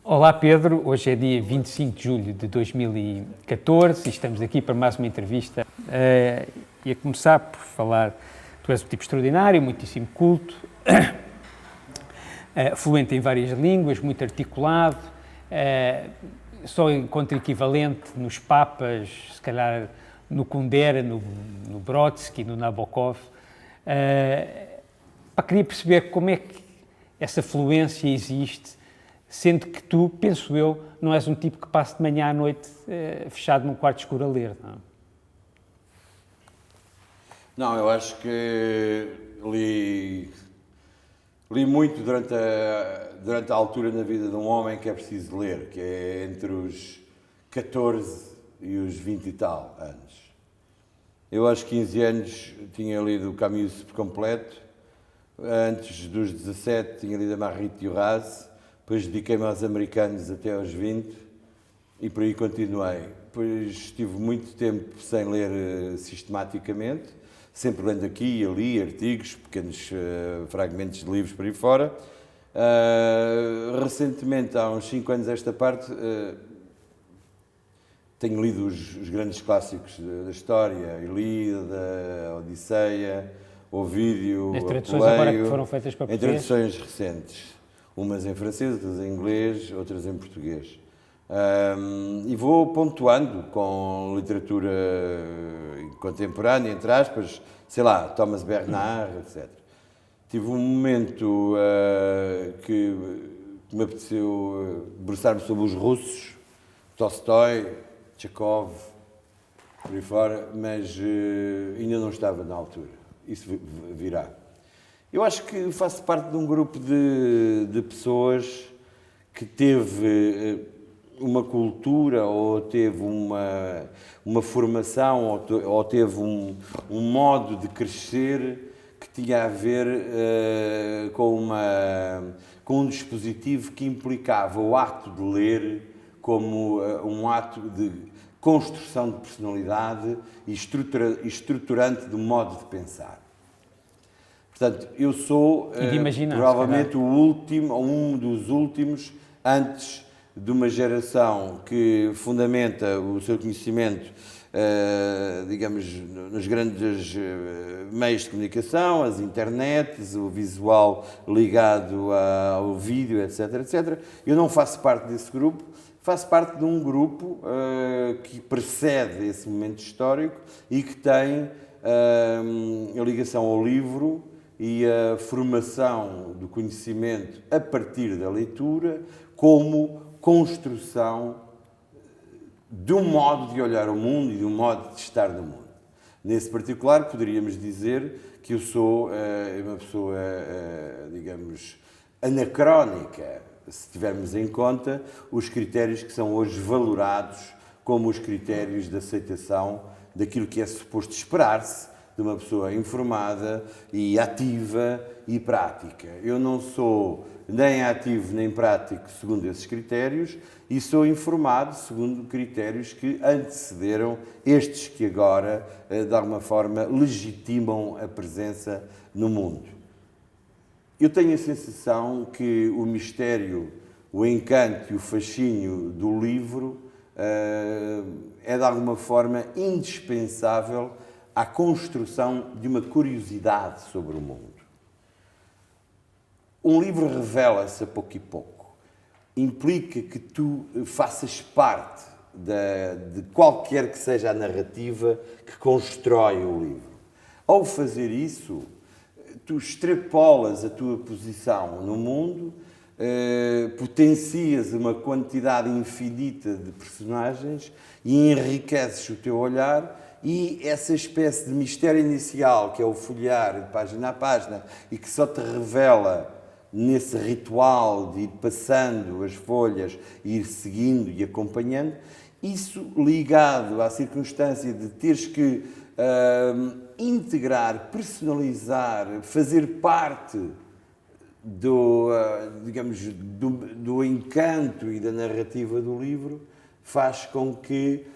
Olá Pedro, hoje é dia 25 de julho de 2014 e estamos aqui para mais uma entrevista. Ia começar por falar, tu és um tipo extraordinário, muitíssimo culto, fluente em várias línguas, muito articulado, só encontro equivalente nos Papas, se calhar no Kundera, no Brodsky, no Nabokov. Queria perceber como é que essa fluência existe, sendo que tu, penso eu, não és um tipo que passe de manhã à noite fechado num quarto escuro a ler, não? Não, eu acho que li muito durante a altura na vida de um homem que é preciso ler, que é entre os 14 e os 20 e tal anos. Eu aos 15 anos tinha lido o Camus por completo, antes dos 17 tinha lido a Marguerite Duras, depois dediquei-me aos americanos até aos 20 e por aí continuei. Depois estive muito tempo sem ler sistematicamente, sempre lendo aqui e ali artigos, pequenos fragmentos de livros por aí fora. Recentemente, há uns 5 anos esta parte, tenho lido os grandes clássicos da história, Ilíada, Odisseia, Ovídio, As traduções Apuleio, agora que foram feitas para em português? traduções recentes. Umas em francês, outras em inglês, outras em português. E vou pontuando com literatura contemporânea, entre aspas, sei lá, Thomas Bernard, etc. Tive um momento que me apeteceu debruçar-me sobre os russos, Tolstói, Chekhov, por aí fora, mas ainda não estava na altura. Isso virá. Eu acho que faço parte de um grupo de pessoas que teve uma cultura ou teve uma formação ou teve um modo de crescer que tinha a ver com um dispositivo que implicava o ato de ler como um ato de construção de personalidade e estruturante do modo de pensar. Portanto, eu sou provavelmente o último, ou um dos últimos, antes de uma geração que fundamenta o seu conhecimento, digamos, nos grandes meios de comunicação, as internets, o visual ligado ao vídeo, etc, etc. Eu não faço parte desse grupo, faço parte de um grupo que precede esse momento histórico e que tem a ligação ao livro e a formação do conhecimento a partir da leitura como construção de um modo de olhar o mundo e de um modo de estar no mundo. Nesse particular, poderíamos dizer que eu sou uma pessoa, digamos, anacrónica, se tivermos em conta os critérios que são hoje valorados como os critérios de aceitação daquilo que é suposto esperar-se de uma pessoa informada e ativa e prática. Eu não sou nem ativo nem prático segundo esses critérios e sou informado segundo critérios que antecederam estes que agora, de alguma forma, legitimam a presença no mundo. Eu tenho a sensação que o mistério, o encanto e o fascínio do livro é, de alguma forma, indispensável à construção de uma curiosidade sobre o mundo. Um livro revela-se a pouco e pouco. Implica que tu faças parte de qualquer que seja a narrativa que constrói o livro. Ao fazer isso, tu extrapolas a tua posição no mundo, potencias uma quantidade infinita de personagens e enriqueces o teu olhar. E essa espécie de mistério inicial, que é o folhear de página a página e que só te revela nesse ritual de ir passando as folhas, ir seguindo e acompanhando, isso ligado à circunstância de teres que integrar, personalizar, fazer parte do encanto e da narrativa do livro, faz com que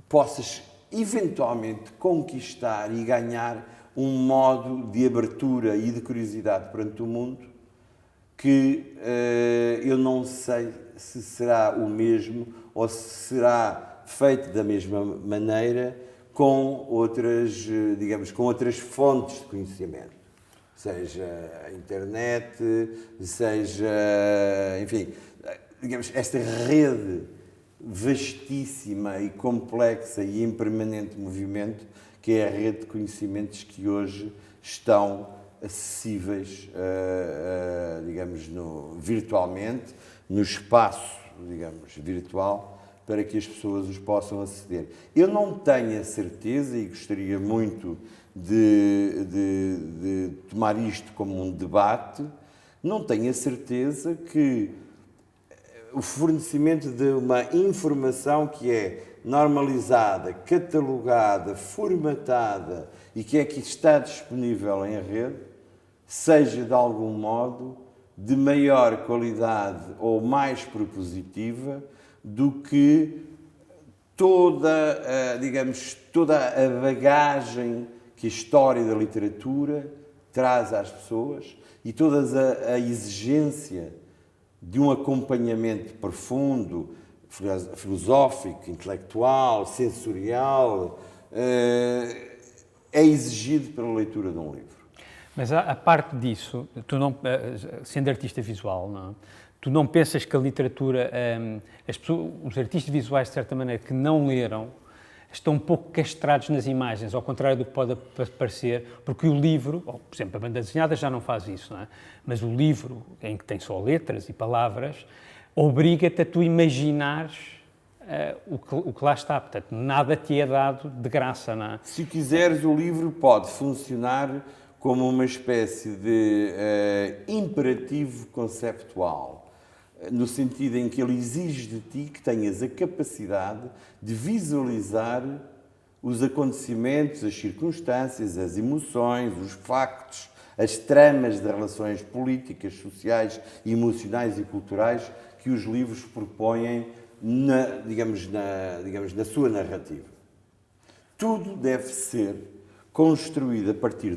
possas eventualmente conquistar e ganhar um modo de abertura e de curiosidade perante o mundo que eu não sei se será o mesmo ou se será feito da mesma maneira com outras, digamos, com outras fontes de conhecimento. Seja a internet, seja, enfim, digamos, esta rede vastíssima e complexa e em permanente movimento, que é a rede de conhecimentos que hoje estão acessíveis, digamos, virtualmente, no espaço, digamos, virtual, para que as pessoas os possam aceder. Eu não tenho a certeza, e gostaria muito de tomar isto como um debate, não tenho a certeza que o fornecimento de uma informação que é normalizada, catalogada, formatada e que está disponível em rede, seja de algum modo de maior qualidade ou mais propositiva do que digamos, toda a bagagem que a história da literatura traz às pessoas e toda a exigência de um acompanhamento profundo, filosófico, intelectual, sensorial, é exigido pela leitura de um livro. Mas a parte disso, tu não, sendo artista visual, não, tu não pensas que a literatura, os artistas visuais, de certa maneira, que não leram, estão um pouco castrados nas imagens, ao contrário do que pode parecer, porque o livro, ou, por exemplo, a banda desenhada já não faz isso, não é? Mas o livro, em que tem só letras e palavras, obriga-te a tu imaginares o que lá está. Portanto, nada te é dado de graça, não é? Se quiseres, o livro pode funcionar como uma espécie de imperativo conceptual, no sentido em que ele exige de ti que tenhas a capacidade de visualizar os acontecimentos, as circunstâncias, as emoções, os factos, as tramas de relações políticas, sociais, emocionais e culturais que os livros propõem digamos, na sua narrativa. Tudo deve ser construído a partir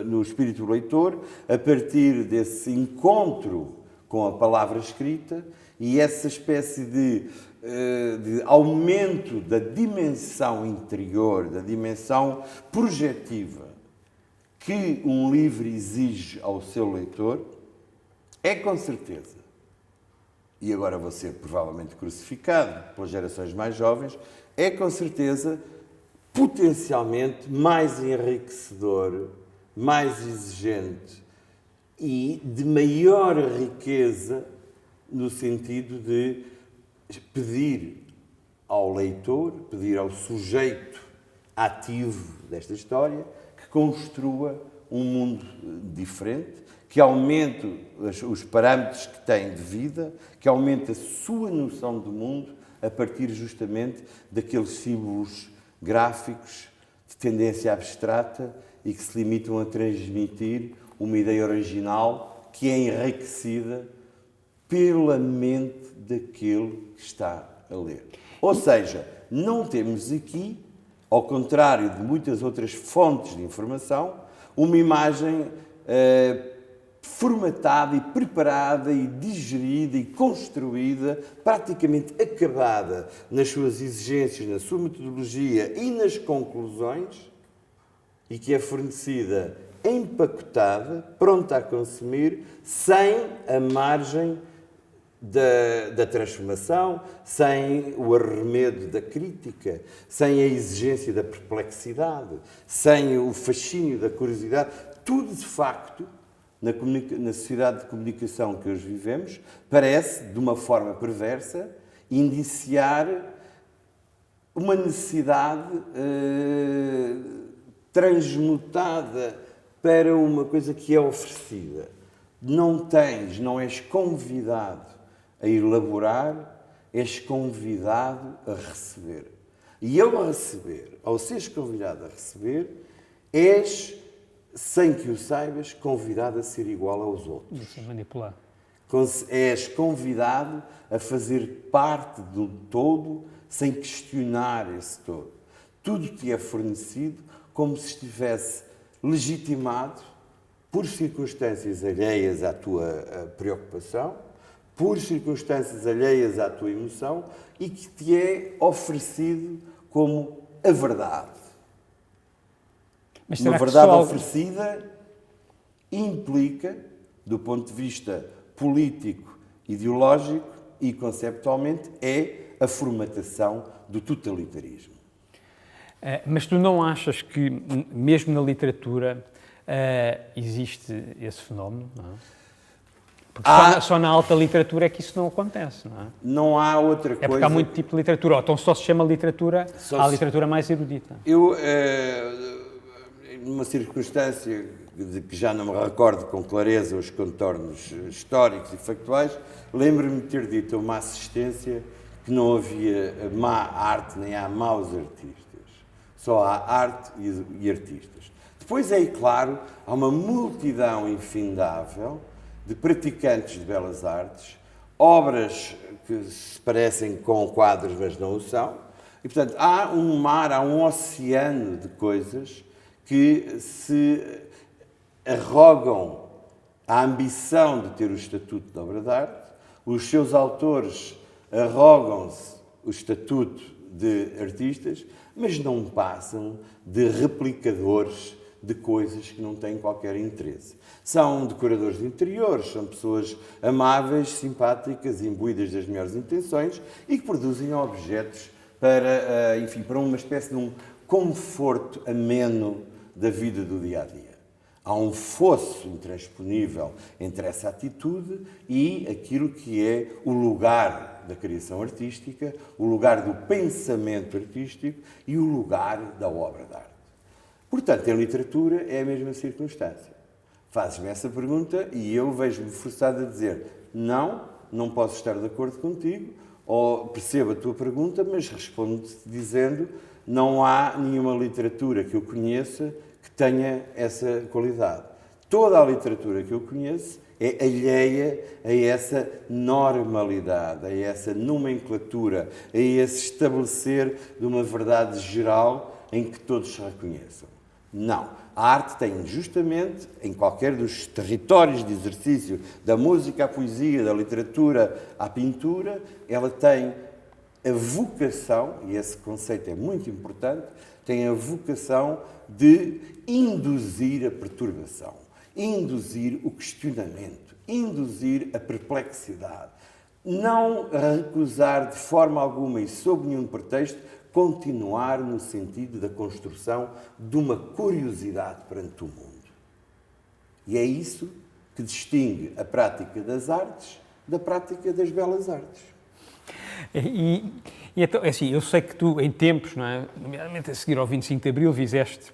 no espírito do leitor, a partir desse encontro com a palavra escrita e essa espécie de aumento da dimensão interior, da dimensão projetiva que um livro exige ao seu leitor, é com certeza, e agora vou ser provavelmente crucificado pelas gerações mais jovens, é com certeza potencialmente mais enriquecedor, mais exigente e de maior riqueza no sentido de pedir ao leitor, pedir ao sujeito ativo desta história que construa um mundo diferente, que aumente os parâmetros que tem de vida, que aumente a sua noção do mundo a partir justamente daqueles símbolos gráficos de tendência abstrata e que se limitam a transmitir uma ideia original que é enriquecida pela mente daquele que está a ler. Ou seja, não temos aqui, ao contrário de muitas outras fontes de informação, uma imagem formatada e preparada e digerida e construída, praticamente acabada nas suas exigências, na sua metodologia e nas conclusões, e que é fornecida empacotada, pronta a consumir, sem a margem da transformação, sem o arremedo da crítica, sem a exigência da perplexidade, sem o fascínio da curiosidade. Tudo, de facto, na sociedade de comunicação que hoje vivemos, parece, de uma forma perversa, indiciar uma necessidade transmutada para uma coisa que é oferecida. Não és convidado a elaborar, és convidado a receber. E ao seres convidado a receber, és, sem que o saibas, convidado a ser igual aos outros. Isso é manipular. És convidado a fazer parte do todo sem questionar esse todo. Tudo te é fornecido como se estivesse legitimado por circunstâncias alheias à tua preocupação, por circunstâncias alheias à tua emoção e que te é oferecido como a verdade. Mas Uma será que verdade só... oferecida implica, do ponto de vista político, ideológico e conceptualmente, é a formatação do totalitarismo. Mas tu não achas que, mesmo na literatura, existe esse fenómeno? Não é? Porque só na alta literatura é que isso não acontece, não é? Não há outra coisa... É porque há muito tipo de literatura, ou então só se chama literatura, há literatura mais erudita. Eu, numa circunstância de que já não me recordo com clareza os contornos históricos e factuais, lembro-me de ter dito a uma assistência que não havia má arte nem há maus artistas. Só há arte e artistas. Depois é claro, há uma multidão infindável de praticantes de belas artes, obras que se parecem com quadros, mas não o são. E, portanto, há um mar, há um oceano de coisas que se arrogam a ambição de ter o estatuto de obra de arte, os seus autores arrogam-se o estatuto de artistas, mas não passam de replicadores de coisas que não têm qualquer interesse. São decoradores de interiores, são pessoas amáveis, simpáticas, imbuídas das melhores intenções e que produzem objetos para, enfim, para uma espécie de um conforto ameno da vida do dia-a-dia. Há um fosso intransponível entre essa atitude e aquilo que é o lugar da criação artística, o lugar do pensamento artístico e o lugar da obra de arte. Portanto, em literatura é a mesma circunstância. Fazes-me essa pergunta e eu vejo-me forçado a dizer não posso estar de acordo contigo, ou percebo a tua pergunta, mas respondo-te dizendo não há nenhuma literatura que eu conheça que tenha essa qualidade. Toda a literatura que eu conheço é alheia a essa normalidade, a essa nomenclatura, a esse estabelecer de uma verdade geral em que todos se reconheçam. Não. A arte tem justamente, em qualquer dos territórios de exercício, da música à poesia, da literatura à pintura, ela tem a vocação, e esse conceito é muito importante, tem a vocação de induzir a perturbação, induzir o questionamento, induzir a perplexidade. Não recusar de forma alguma e sob nenhum pretexto continuar no sentido da construção de uma curiosidade perante o mundo. E é isso que distingue a prática das artes da prática das belas artes. E então, assim, eu sei que tu, em tempos, não é, nomeadamente a seguir ao 25 de Abril, fizeste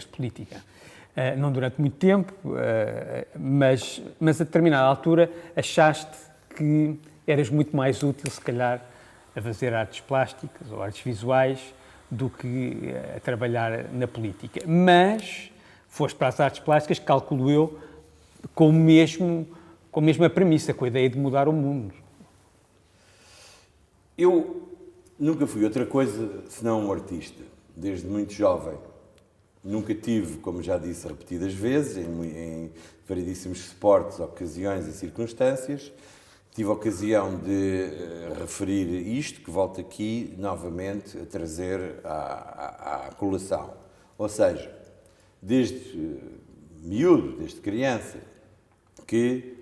política. Não durante muito tempo, mas a determinada altura achaste que eras muito mais útil, se calhar, a fazer artes plásticas ou artes visuais do que a trabalhar na política. Mas foste para as artes plásticas, calculo eu, com a mesma premissa, com a ideia de mudar o mundo. Eu nunca fui outra coisa senão um artista, desde muito jovem. Nunca tive, como já disse repetidas vezes, em variedíssimos suportes, ocasiões e circunstâncias, tive a ocasião de referir isto, que volto aqui novamente a trazer à colação. Ou seja, desde miúdo, desde criança, que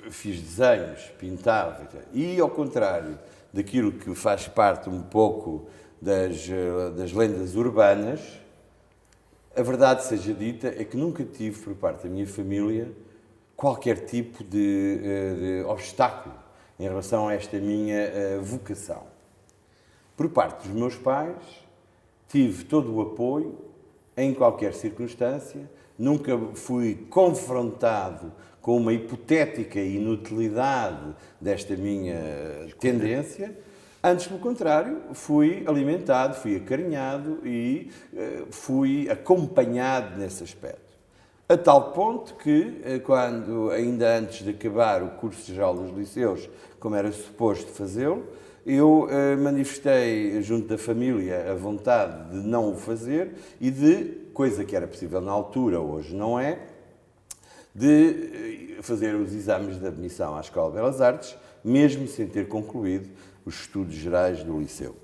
fiz desenhos, pintava, e ao contrário daquilo que faz parte um pouco das lendas urbanas, a verdade seja dita é que nunca tive, por parte da minha família, qualquer tipo de obstáculo em relação a esta minha vocação. Por parte dos meus pais, tive todo o apoio em qualquer circunstância, nunca fui confrontado com uma hipotética inutilidade desta minha tendência. Antes, pelo contrário, fui alimentado, fui acarinhado e fui acompanhado nesse aspecto. A tal ponto que, quando, ainda antes de acabar o curso geral dos liceus, como era suposto fazê-lo, eu manifestei junto da família a vontade de não o fazer e de coisa que era possível na altura, hoje não é, de fazer os exames de admissão à Escola de Belas Artes, mesmo sem ter concluído os estudos gerais do liceu.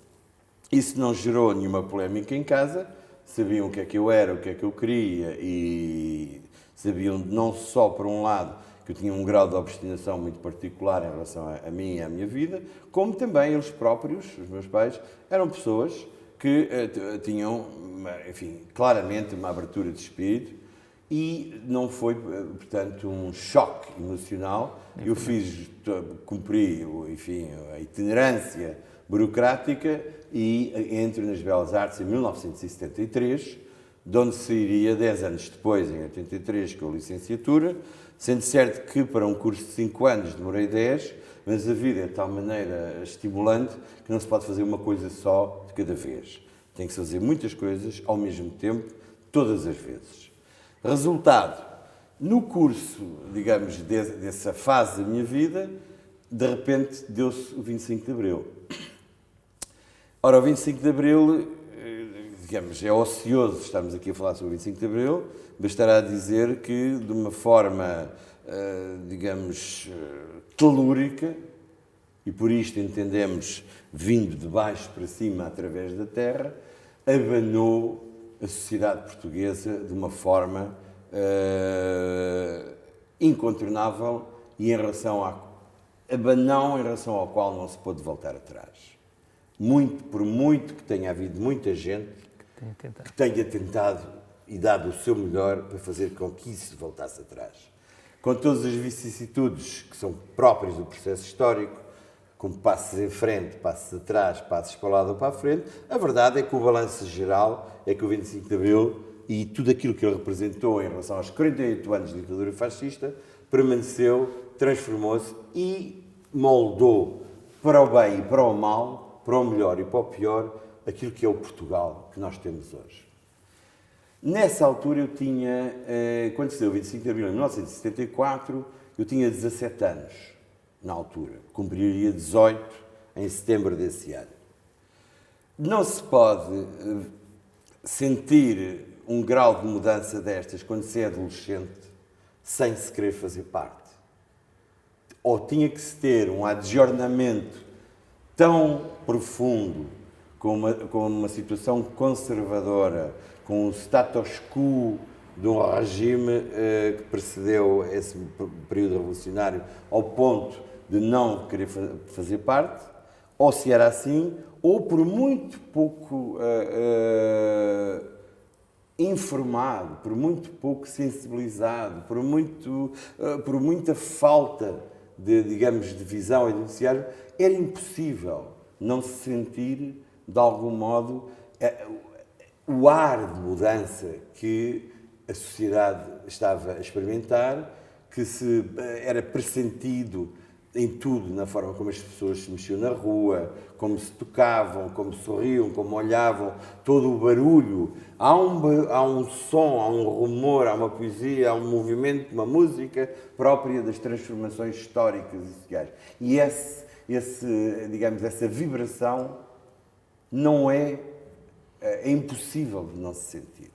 Isso não gerou nenhuma polémica em casa, sabiam o que é que eu era, o que é que eu queria e sabiam não só, por um lado, que eu tinha um grau de obstinação muito particular em relação a mim e à minha vida, como também eles próprios, os meus pais, eram pessoas que tinham, enfim, claramente uma abertura de espírito e não foi, portanto, um choque emocional. Eu cumpri, enfim, a itinerância burocrática e entro nas Belas Artes em 1973, de onde sairia 10 anos depois, em 83, com a licenciatura, sendo certo que para um curso de 5 anos demorei 10, mas a vida é de tal maneira estimulante que não se pode fazer uma coisa só de cada vez. Tem que se fazer muitas coisas ao mesmo tempo, todas as vezes. Resultado, no curso, digamos, dessa fase da minha vida, de repente deu-se o 25 de Abril. Ora, o 25 de Abril, digamos, é ocioso, estamos aqui a falar sobre o 25 de Abril, bastará dizer que, de uma forma, digamos, telúrica, e por isto entendemos vindo de baixo para cima através da terra, abanou a sociedade portuguesa de uma forma incontornável e abanão em relação ao qual não se pôde voltar atrás. Por muito que tenha havido muita gente que tenha tentado e dado o seu melhor para fazer com que isso voltasse atrás. Com todas as vicissitudes que são próprias do processo histórico, como passos em frente, passos atrás, passos para o lado ou para a frente, a verdade é que o balanço geral é que o 25 de Abril e tudo aquilo que ele representou em relação aos 48 anos de ditadura fascista permaneceu, transformou-se e moldou para o bem e para o mal, para o melhor e para o pior, aquilo que é o Portugal que nós temos hoje. Nessa altura eu tinha, quando se deu o 25 de Abril em 1974, eu tinha 17 anos, na altura. Cumpriria 18 em setembro desse ano. Não se pode sentir um grau de mudança destas quando se é adolescente sem se querer fazer parte. Ou tinha que se ter um adjornamento tão profundo, com uma situação conservadora, com o status quo de um regime que precedeu esse período revolucionário, ao ponto de não querer fazer parte, ou se era assim, ou por muito pouco informado, por muito pouco sensibilizado, por muita falta de, digamos, de visão e de noticiário, era impossível não se sentir, de algum modo, o ar de mudança que a sociedade estava a experimentar, que era pressentido em tudo, na forma como as pessoas se mexiam na rua, como se tocavam, como sorriam, como olhavam, todo o barulho. Há um som, há um rumor, há uma poesia, há um movimento, uma música própria das transformações históricas e sociais. E digamos, essa vibração não é impossível de não se sentir.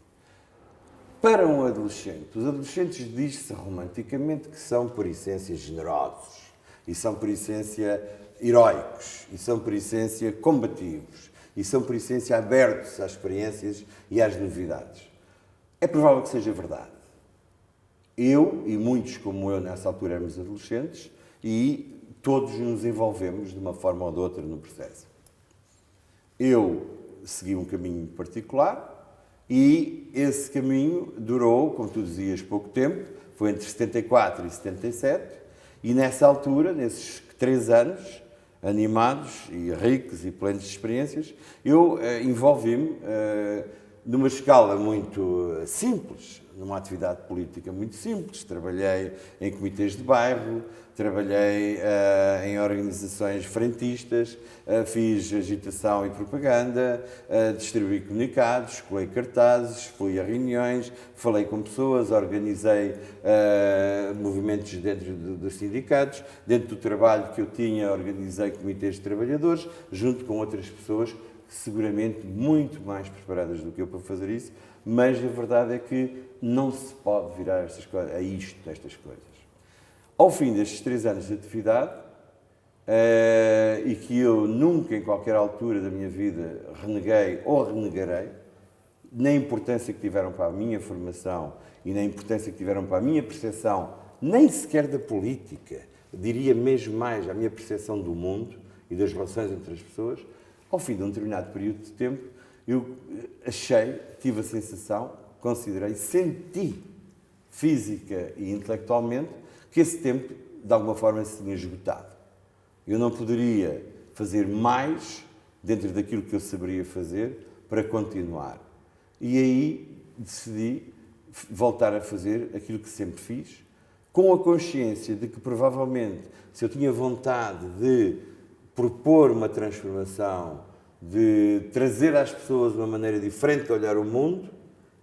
Para um adolescente, os adolescentes diz-se romanticamente que são, por essência, generosos, e são, por essência, heróicos, e são, por essência, combativos, e são, por essência, abertos às experiências e às novidades. É provável que seja verdade. Eu, e muitos como eu nessa altura éramos adolescentes, e todos nos envolvemos de uma forma ou de outra no processo. Eu segui um caminho particular e esse caminho durou, como tu dizias, pouco tempo, foi entre 74 e 77, e nessa altura, nesses 3 anos, animados e ricos e plenos de experiências, eu envolvi-me numa escala muito simples, numa atividade política muito simples. Trabalhei em comitês de bairro, trabalhei em organizações frentistas, fiz agitação e propaganda, distribuí comunicados, colei cartazes, fui a reuniões, falei com pessoas, organizei movimentos dentro dos sindicatos. Dentro do trabalho que eu tinha, organizei comitês de trabalhadores, junto com outras pessoas seguramente muito mais preparadas do que eu para fazer isso, mas a verdade é que não se pode virar estas coisas, a isto, destas coisas. Ao fim destes 3 anos de atividade, e que eu nunca, em qualquer altura da minha vida, reneguei ou renegarei, na importância que tiveram para a minha formação e na importância que tiveram para a minha percepção, nem sequer da política, diria mesmo mais a minha percepção do mundo e das relações entre as pessoas, ao fim de um determinado período de tempo, eu achei, tive a sensação, considerei, senti física e intelectualmente que esse tempo, de alguma forma, se tinha esgotado. Eu não poderia fazer mais dentro daquilo que eu saberia fazer para continuar. E aí decidi voltar a fazer aquilo que sempre fiz, com a consciência de que provavelmente, se eu tinha vontade de propor uma transformação, de trazer às pessoas uma maneira diferente de olhar o mundo,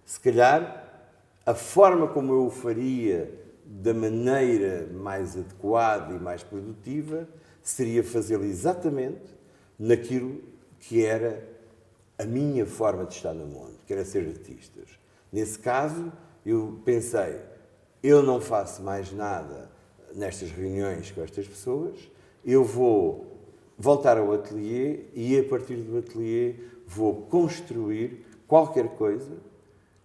se calhar a forma como eu o faria da maneira mais adequada e mais produtiva seria fazê-lo exatamente naquilo que era a minha forma de estar no mundo, que era ser artista. Nesse caso, eu pensei, eu não faço mais nada nestas reuniões com estas pessoas, eu vou voltar ao ateliê e, a partir do ateliê, vou construir qualquer coisa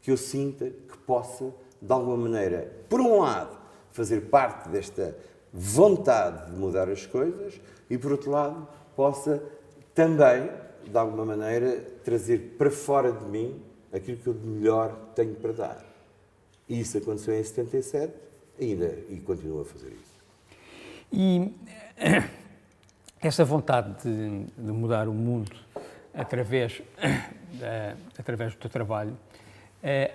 que eu sinta que possa, de alguma maneira, por um lado, fazer parte desta vontade de mudar as coisas e, por outro lado, possa também, de alguma maneira, trazer para fora de mim aquilo que eu de melhor tenho para dar. E isso aconteceu em 77 e continuo a fazer isso. E essa vontade de mudar o mundo através do teu trabalho é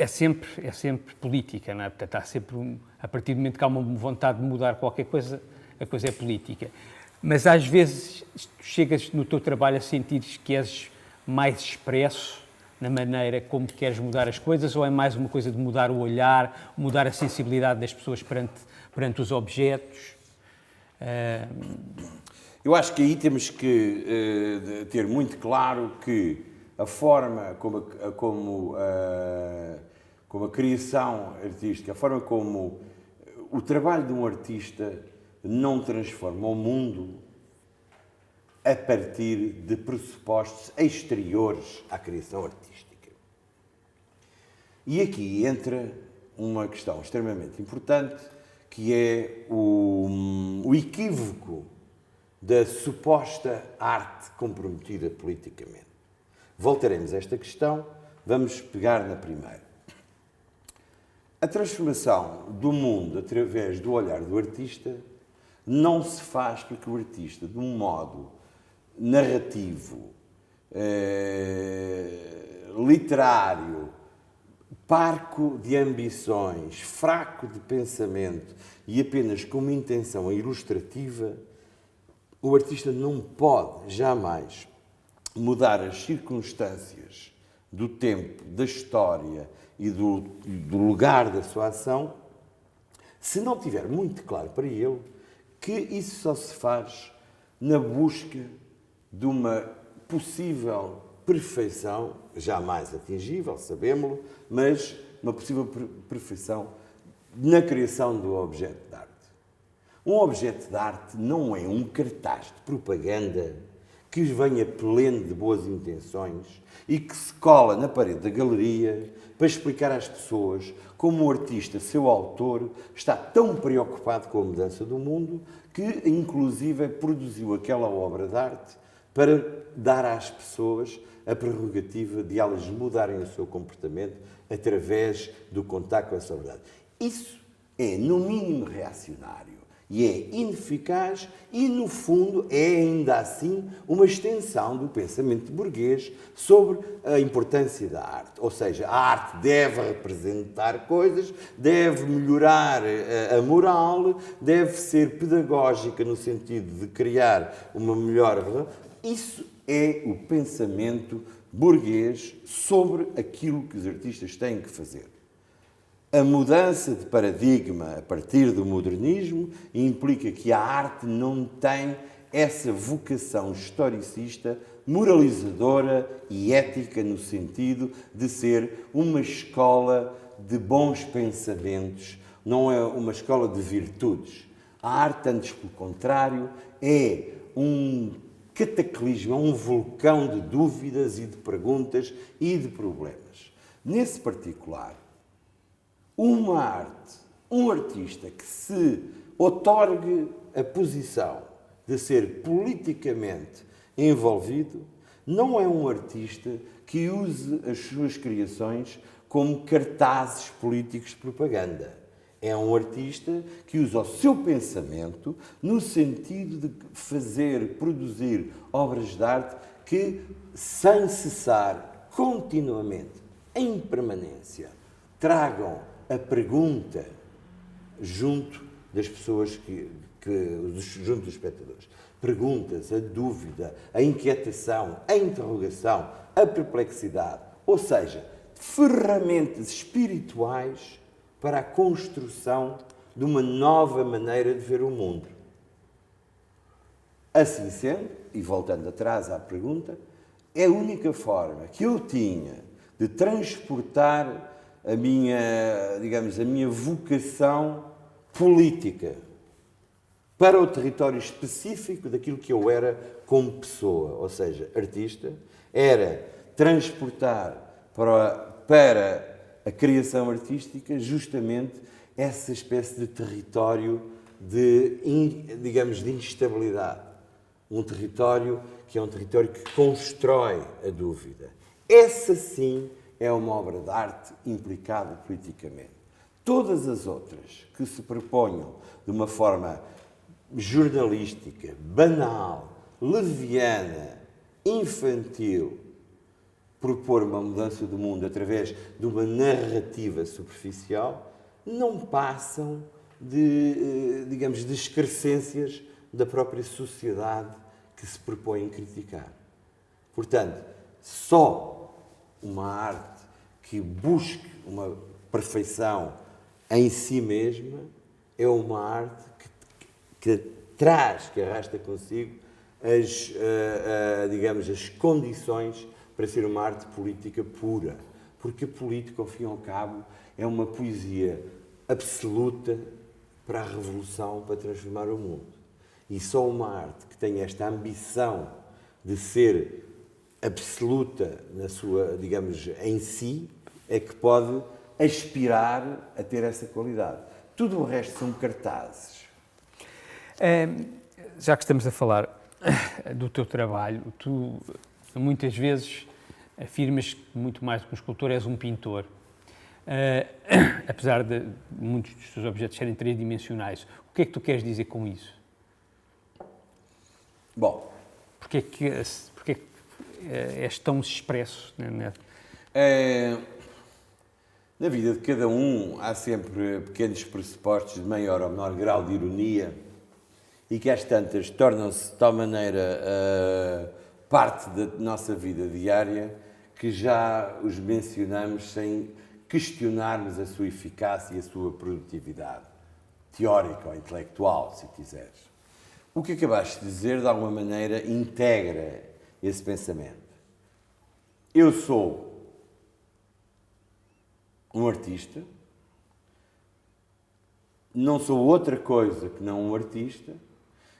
sempre política, não é? Portanto, há sempre a partir do momento que há uma vontade de mudar qualquer coisa, a coisa é política. Mas às vezes chegas no teu trabalho a sentir que és mais expresso na maneira como queres mudar as coisas, ou é mais uma coisa de mudar o olhar, mudar a sensibilidade das pessoas perante os objetos? Eu acho que aí temos que ter muito claro que a forma como a criação artística, a forma como o trabalho de um artista não transforma o mundo a partir de pressupostos exteriores à criação artística. E aqui entra uma questão extremamente importante, que é o equívoco da suposta arte comprometida politicamente. Voltaremos a esta questão, vamos pegar na primeira. A transformação do mundo através do olhar do artista não se faz porque o artista, de um modo narrativo, literário, parco de ambições, fraco de pensamento e apenas com uma intenção ilustrativa, o artista não pode jamais mudar as circunstâncias do tempo, da história e do lugar da sua ação, se não tiver muito claro para ele que isso só se faz na busca de uma possível perfeição, jamais atingível, sabemos-lo, mas uma possível perfeição na criação do objeto de arte. Um objeto de arte não é um cartaz de propaganda que venha pleno de boas intenções e que se cola na parede da galeria para explicar às pessoas como o artista, seu autor, está tão preocupado com a mudança do mundo que, inclusive, produziu aquela obra de arte para dar às pessoas a prerrogativa de elas mudarem o seu comportamento através do contacto com essa verdade. Isso é, no mínimo, reacionário e é ineficaz e, no fundo, é ainda assim uma extensão do pensamento burguês sobre a importância da arte. Ou seja, a arte deve representar coisas, deve melhorar a moral, deve ser pedagógica no sentido de criar uma melhor... Isso é o pensamento burguês sobre aquilo que os artistas têm que fazer. A mudança de paradigma a partir do modernismo implica que a arte não tem essa vocação historicista, moralizadora e ética no sentido de ser uma escola de bons pensamentos, não é uma escola de virtudes. A arte, antes pelo contrário, é um cataclismo, é um vulcão de dúvidas e de perguntas e de problemas. Nesse particular, uma arte, um artista que se outorgue a posição de ser politicamente envolvido, não é um artista que use as suas criações como cartazes políticos de propaganda. É um artista que usa o seu pensamento no sentido de fazer, produzir obras de arte que, sem cessar, continuamente, em permanência, tragam a pergunta junto das pessoas, junto dos espectadores. Perguntas, a dúvida, a inquietação, a interrogação, a perplexidade. Ou seja, ferramentas espirituais para a construção de uma nova maneira de ver o mundo. Assim sendo, e voltando atrás à pergunta, é a única forma que eu tinha de transportar a minha, digamos, a minha vocação política para o território específico daquilo que eu era como pessoa, ou seja, artista, era transportar para a criação artística justamente essa espécie de território de, digamos, de instabilidade. Um território que é um território que constrói a dúvida. Essa sim é uma obra de arte implicada politicamente. Todas as outras que se proponham de uma forma jornalística, banal, leviana, infantil, propor uma mudança do mundo através de uma narrativa superficial, não passam de, digamos, de excrescências da própria sociedade que se propõem criticar. Portanto, só uma arte que busque uma perfeição em si mesma é uma arte que traz, que arrasta consigo digamos, as condições para ser uma arte política pura. Porque a política, ao fim e ao cabo, é uma poesia absoluta para a revolução, para transformar o mundo. E só uma arte que tem esta ambição de ser absoluta na sua, digamos, em si, é que pode aspirar a ter essa qualidade. Tudo o resto são cartazes. Já que estamos a falar do teu trabalho, tu muitas vezes afirmas que muito mais do que um escultor és um pintor. Apesar de muitos dos teus objetos serem tridimensionais, o que é que tu queres dizer com isso? Bom, Porquê que és tão expresso? Na vida de cada um há sempre pequenos pressupostos de maior ou menor grau de ironia e que às tantas tornam-se de tal maneira parte da nossa vida diária que já os mencionamos sem questionarmos a sua eficácia e a sua produtividade teórica ou intelectual, se quiseres. O que acabaste de dizer, de alguma maneira, integra esse pensamento. Eu sou um artista, não sou outra coisa que não um artista,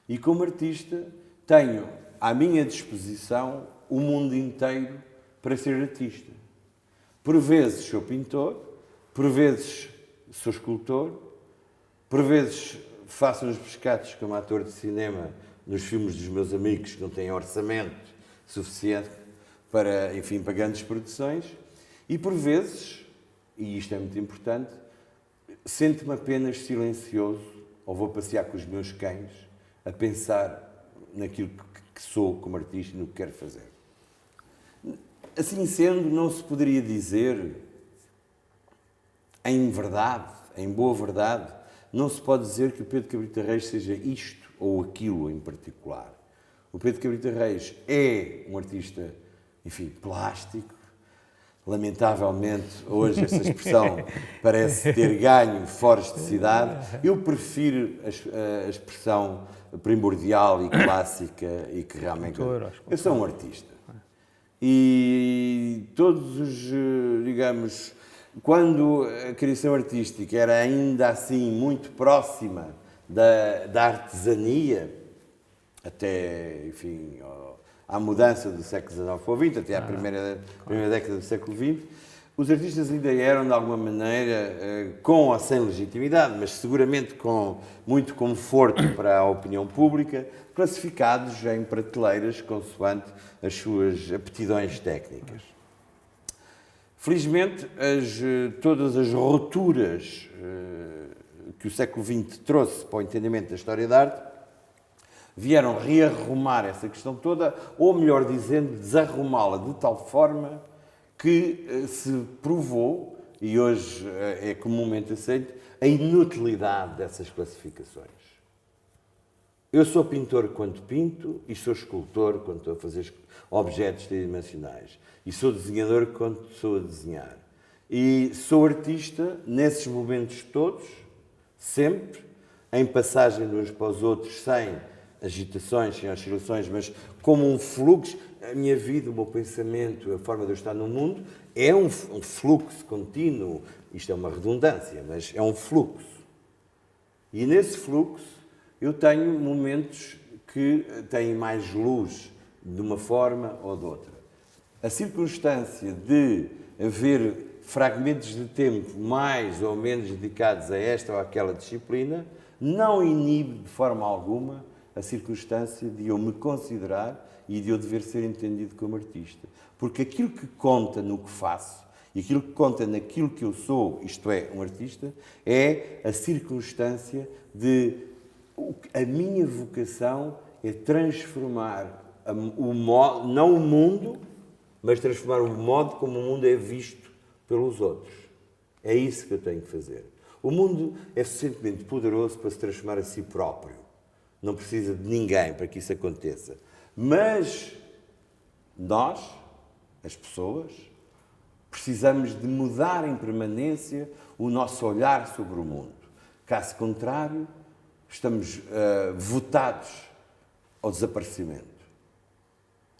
e como artista tenho à minha disposição o mundo inteiro para ser artista. Por vezes sou pintor, por vezes sou escultor, por vezes faço uns pescados como ator de cinema nos filmes dos meus amigos que não têm orçamento suficiente para, enfim, para grandes produções, e por vezes, e isto é muito importante, sento-me apenas silencioso ou vou passear com os meus cães a pensar naquilo que sou como artista e no que quero fazer. Assim sendo, não se poderia dizer, em verdade, em boa verdade, não se pode dizer que o Pedro Cabrita Reis seja isto ou aquilo em particular. O Pedro Cabrita Reis é um artista, enfim, plástico, Lamentavelmente, hoje essa expressão parece ter ganho foras de cidade. Eu prefiro a expressão primordial e clássica e que realmente... Eu sou um artista. E todos os, digamos, quando a criação artística era ainda assim muito próxima da artesania, até, enfim, à mudança do século XIX para o XX, até à primeira década do século XX, os artistas ainda eram, de alguma maneira, com ou sem legitimidade, mas seguramente com muito conforto para a opinião pública, classificados em prateleiras consoante as suas aptidões técnicas. Felizmente, todas as rupturas que o século XX trouxe para o entendimento da história da arte vieram rearrumar essa questão toda, ou melhor dizendo, desarrumá-la de tal forma que se provou, e hoje é comumente aceito, a inutilidade dessas classificações. Eu sou pintor quando pinto e sou escultor quando estou a fazer objetos tridimensionais. E sou desenhador quando estou a desenhar. E sou artista nesses momentos todos, sempre, em passagem de uns para os outros, sem agitações, sem oscilações, mas como um fluxo. A minha vida, o meu pensamento, a forma de eu estar no mundo, é um fluxo contínuo. Isto é uma redundância, mas é um fluxo. E nesse fluxo eu tenho momentos que têm mais luz de uma forma ou de outra. A circunstância de haver fragmentos de tempo mais ou menos dedicados a esta ou àquela disciplina não inibe de forma alguma a circunstância de eu me considerar e de eu dever ser entendido como artista. Porque aquilo que conta no que faço e aquilo que conta naquilo que eu sou, isto é, um artista, é a circunstância de a minha vocação é transformar o modo, não o mundo, mas transformar o modo como o mundo é visto pelos outros. É isso que eu tenho que fazer. O mundo é suficientemente poderoso para se transformar a si próprio. Não precisa de ninguém para que isso aconteça. Mas nós, as pessoas, precisamos de mudar em permanência o nosso olhar sobre o mundo. Caso contrário, estamos votados ao desaparecimento.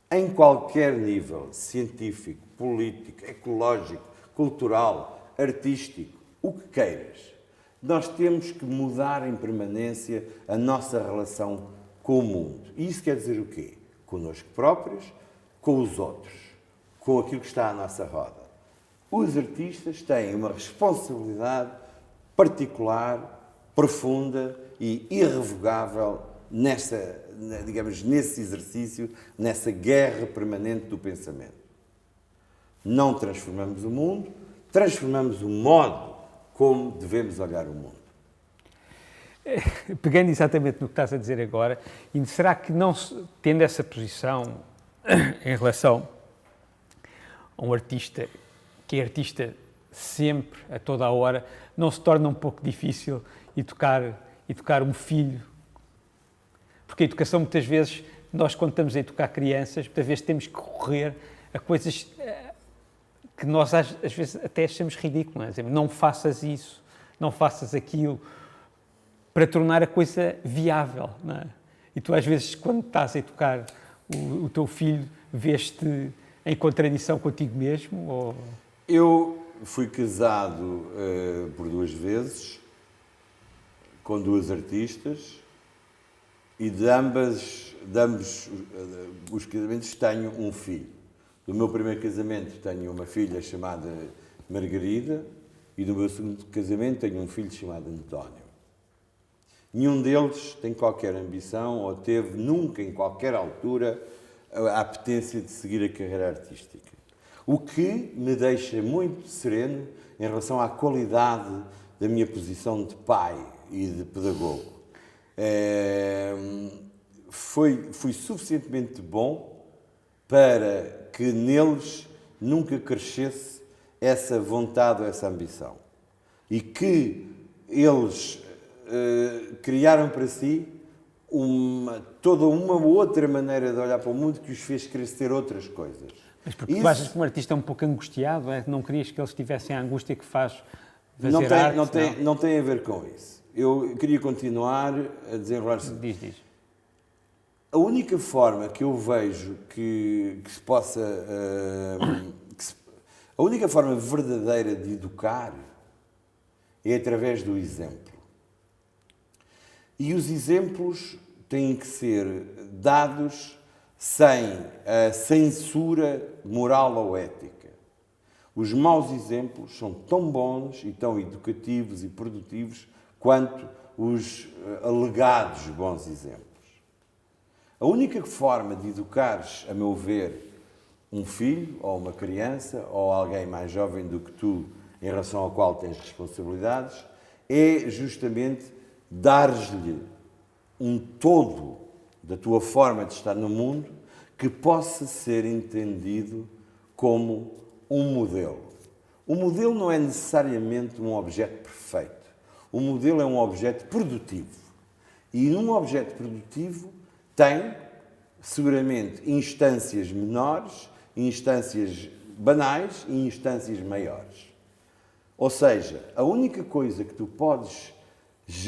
Em qualquer nível, científico, político, ecológico, cultural, artístico, o que queiras, nós temos que mudar em permanência a nossa relação com o mundo. E isso quer dizer o quê? Connosco próprios, com os outros, com aquilo que está à nossa roda. Os artistas têm uma responsabilidade particular, profunda e irrevogável nesse exercício, nessa guerra permanente do pensamento. Não transformamos o mundo, transformamos o modo como devemos olhar o mundo. Pegando exatamente no que estás a dizer agora, e será que não, tendo essa posição em relação a um artista, que é artista sempre, a toda a hora, não se torna um pouco difícil educar um filho? Porque a educação, muitas vezes, nós quando estamos a educar crianças, muitas vezes temos que recorrer a coisas que nós às vezes até achamos ridículas. Não faças isso, não faças aquilo, para tornar a coisa viável, não é? E tu às vezes, quando estás a educar o teu filho, vês-te em contradição contigo mesmo? Ou... Eu fui casado por 2 vezes, com 2 artistas, e de ambos os casamentos tenho um filho. Do meu primeiro casamento tenho uma filha chamada Margarida, e do meu segundo casamento tenho um filho chamado António. Nenhum deles tem qualquer ambição ou teve nunca, em qualquer altura, a apetência de seguir a carreira artística. O que me deixa muito sereno em relação à qualidade da minha posição de pai e de pedagogo. Fui suficientemente bom para que neles nunca crescesse essa vontade ou essa ambição. E que eles criaram para si toda uma outra maneira de olhar para o mundo que os fez querer ser outras coisas. Mas porque tu achas que um artista é um pouco angustiado, é? Não querias que eles tivessem a angústia que faz fazer não tem a ver com isso. Eu queria continuar a desenrolar-se. Diz. A única forma que eu vejo que se possa... a única forma verdadeira de educar é através do exemplo. E os exemplos têm que ser dados sem a censura moral ou ética. Os maus exemplos são tão bons e tão educativos e produtivos quanto os alegados bons exemplos. A única forma de educares, a meu ver, um filho ou uma criança ou alguém mais jovem do que tu em relação ao qual tens responsabilidades é justamente dar-lhe um todo da tua forma de estar no mundo que possa ser entendido como um modelo. O modelo não é necessariamente um objeto perfeito. O modelo é um objeto produtivo. E num objeto produtivo tem, seguramente, instâncias menores, instâncias banais e instâncias maiores. Ou seja, a única coisa que tu podes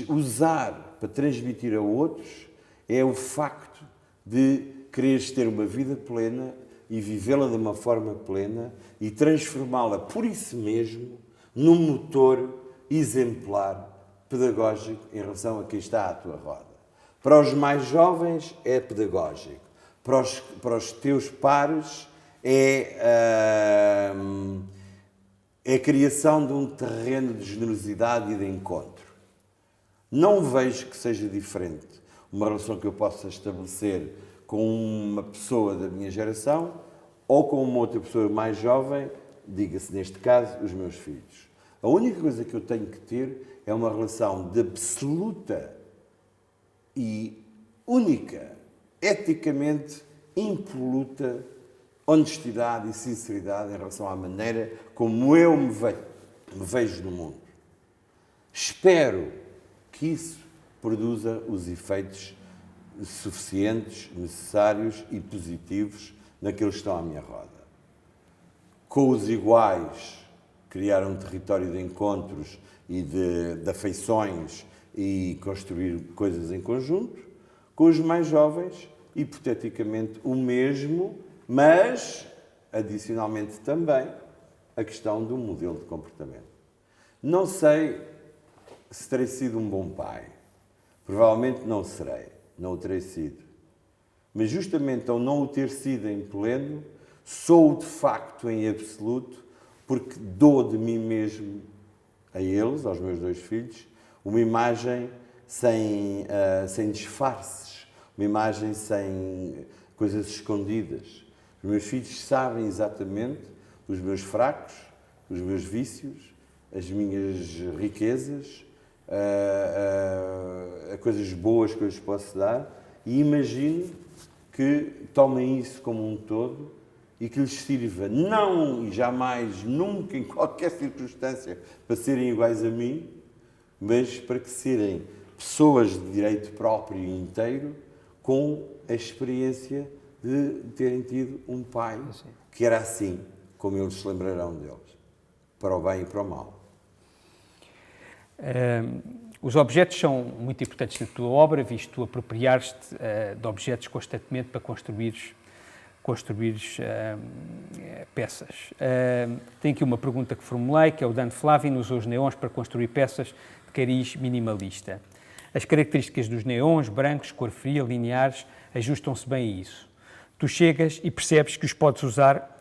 usar para transmitir a outros é o facto de quereres ter uma vida plena e vivê-la de uma forma plena e transformá-la por isso mesmo num motor exemplar pedagógico em relação a quem está à tua roda. Para os mais jovens é pedagógico. Para os teus pares é a criação de um terreno de generosidade e de encontro. Não vejo que seja diferente uma relação que eu possa estabelecer com uma pessoa da minha geração ou com uma outra pessoa mais jovem, diga-se neste caso, os meus filhos. A única coisa que eu tenho que ter é uma relação de absoluta e única, eticamente impoluta honestidade e sinceridade em relação à maneira como eu me vejo no mundo. Espero que isso produza os efeitos suficientes, necessários e positivos naqueles que estão à minha roda. Com os iguais, criar um território de encontros e de afeições e construir coisas em conjunto. Com os mais jovens, hipoteticamente o mesmo, mas, adicionalmente também, a questão do modelo de comportamento. Não sei se terei sido um bom pai. Provavelmente não serei, não o terei sido. Mas justamente ao não o ter sido em pleno, sou de facto em absoluto, porque dou de mim mesmo a eles, aos meus dois filhos, uma imagem sem disfarces, uma imagem sem coisas escondidas. Os meus filhos sabem exatamente os meus fracos, os meus vícios, as minhas riquezas, coisas boas que eu lhes posso dar, e imagino que tomem isso como um todo e que lhes sirva, não e jamais, nunca, em qualquer circunstância, para serem iguais a mim, mas para que serem pessoas de direito próprio e inteiro, com a experiência de terem tido um pai que era assim, como eles se lembrarão deles, para o bem e para o mal. Os objetos são muito importantes na tua obra, visto tu apropriares-te de objetos constantemente para construires peças. Tenho aqui uma pergunta que formulei, que é o Dan Flavin usou os neons para construir peças de cariz minimalista. As características dos neons, brancos, cor fria, lineares, ajustam-se bem a isso. Tu chegas e percebes que os podes usar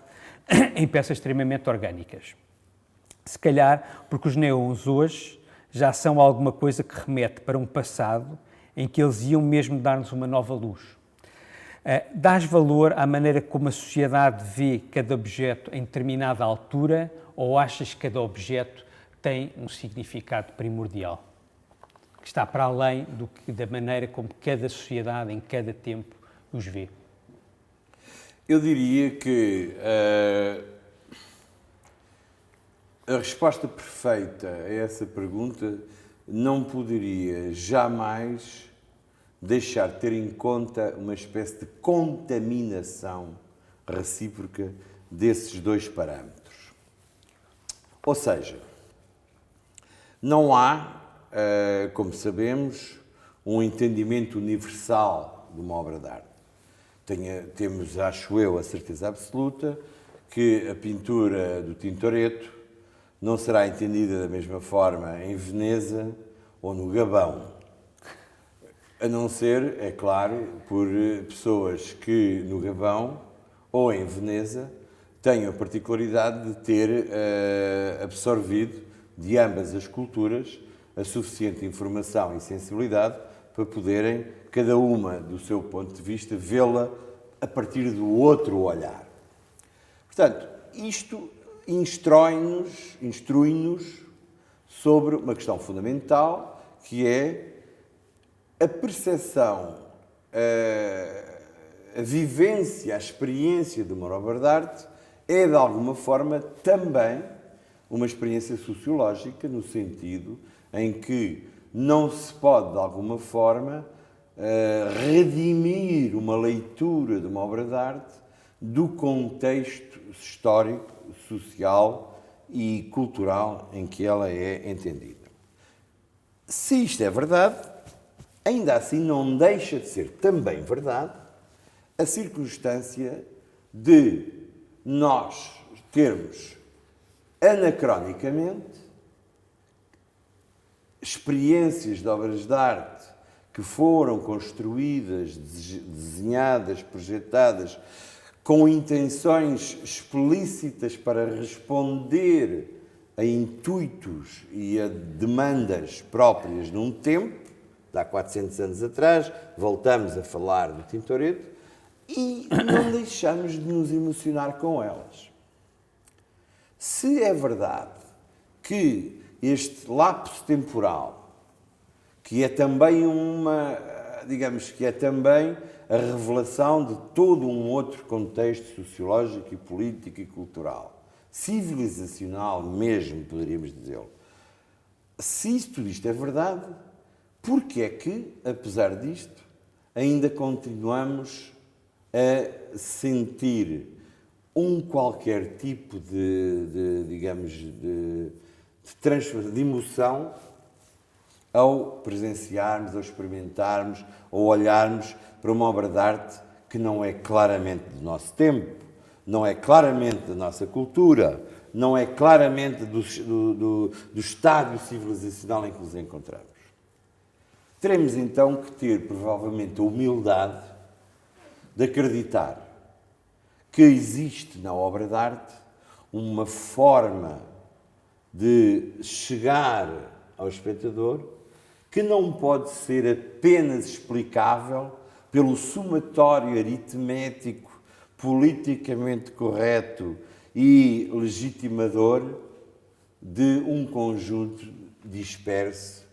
em peças extremamente orgânicas. Se calhar porque os neons hoje já são alguma coisa que remete para um passado em que eles iam mesmo dar-nos uma nova luz. Dás valor à maneira como a sociedade vê cada objeto em determinada altura ou achas que cada objeto tem um significado primordial, que está para além da maneira como cada sociedade, em cada tempo, os vê? Eu diria que a resposta perfeita a essa pergunta não poderia jamais deixar de ter em conta uma espécie de contaminação recíproca desses dois parâmetros. Ou seja, não há, como sabemos, um entendimento universal de uma obra de arte. Temos, acho eu, a certeza absoluta que a pintura do Tintoretto não será entendida da mesma forma em Veneza ou no Gabão. A não ser, é claro, por pessoas que no Gabão ou em Veneza tenham a particularidade de ter absorvido de ambas as culturas a suficiente informação e sensibilidade para poderem, cada uma do seu ponto de vista, vê-la a partir do outro olhar. Portanto, isto instrui-nos sobre uma questão fundamental, que é a percepção, a vivência, a experiência de uma obra de arte é, de alguma forma, também uma experiência sociológica, no sentido em que não se pode, de alguma forma, redimir uma leitura de uma obra de arte do contexto histórico, social e cultural em que ela é entendida. Se isto é verdade, ainda assim não deixa de ser também verdade a circunstância de nós termos anacronicamente experiências de obras de arte que foram construídas, desenhadas, projetadas com intenções explícitas para responder a intuitos e a demandas próprias num tempo, de há 400 anos atrás, voltamos a falar do Tintoretto, e não deixamos de nos emocionar com elas. Se é verdade que este lapso temporal, que é também que é também a revelação de todo um outro contexto sociológico e político e cultural, civilizacional mesmo, poderíamos dizê-lo. Se tudo isto é verdade, porque é que, apesar disto, ainda continuamos a sentir qualquer tipo de emoção ao presenciarmos, ao experimentarmos, ou olharmos para uma obra de arte que não é claramente do nosso tempo, não é claramente da nossa cultura, não é claramente do estádio civilizacional em que nos encontramos. Teremos então que ter, provavelmente, a humildade de acreditar que existe na obra de arte uma forma de chegar ao espectador que não pode ser apenas explicável pelo somatório aritmético, politicamente correto e legitimador de um conjunto disperso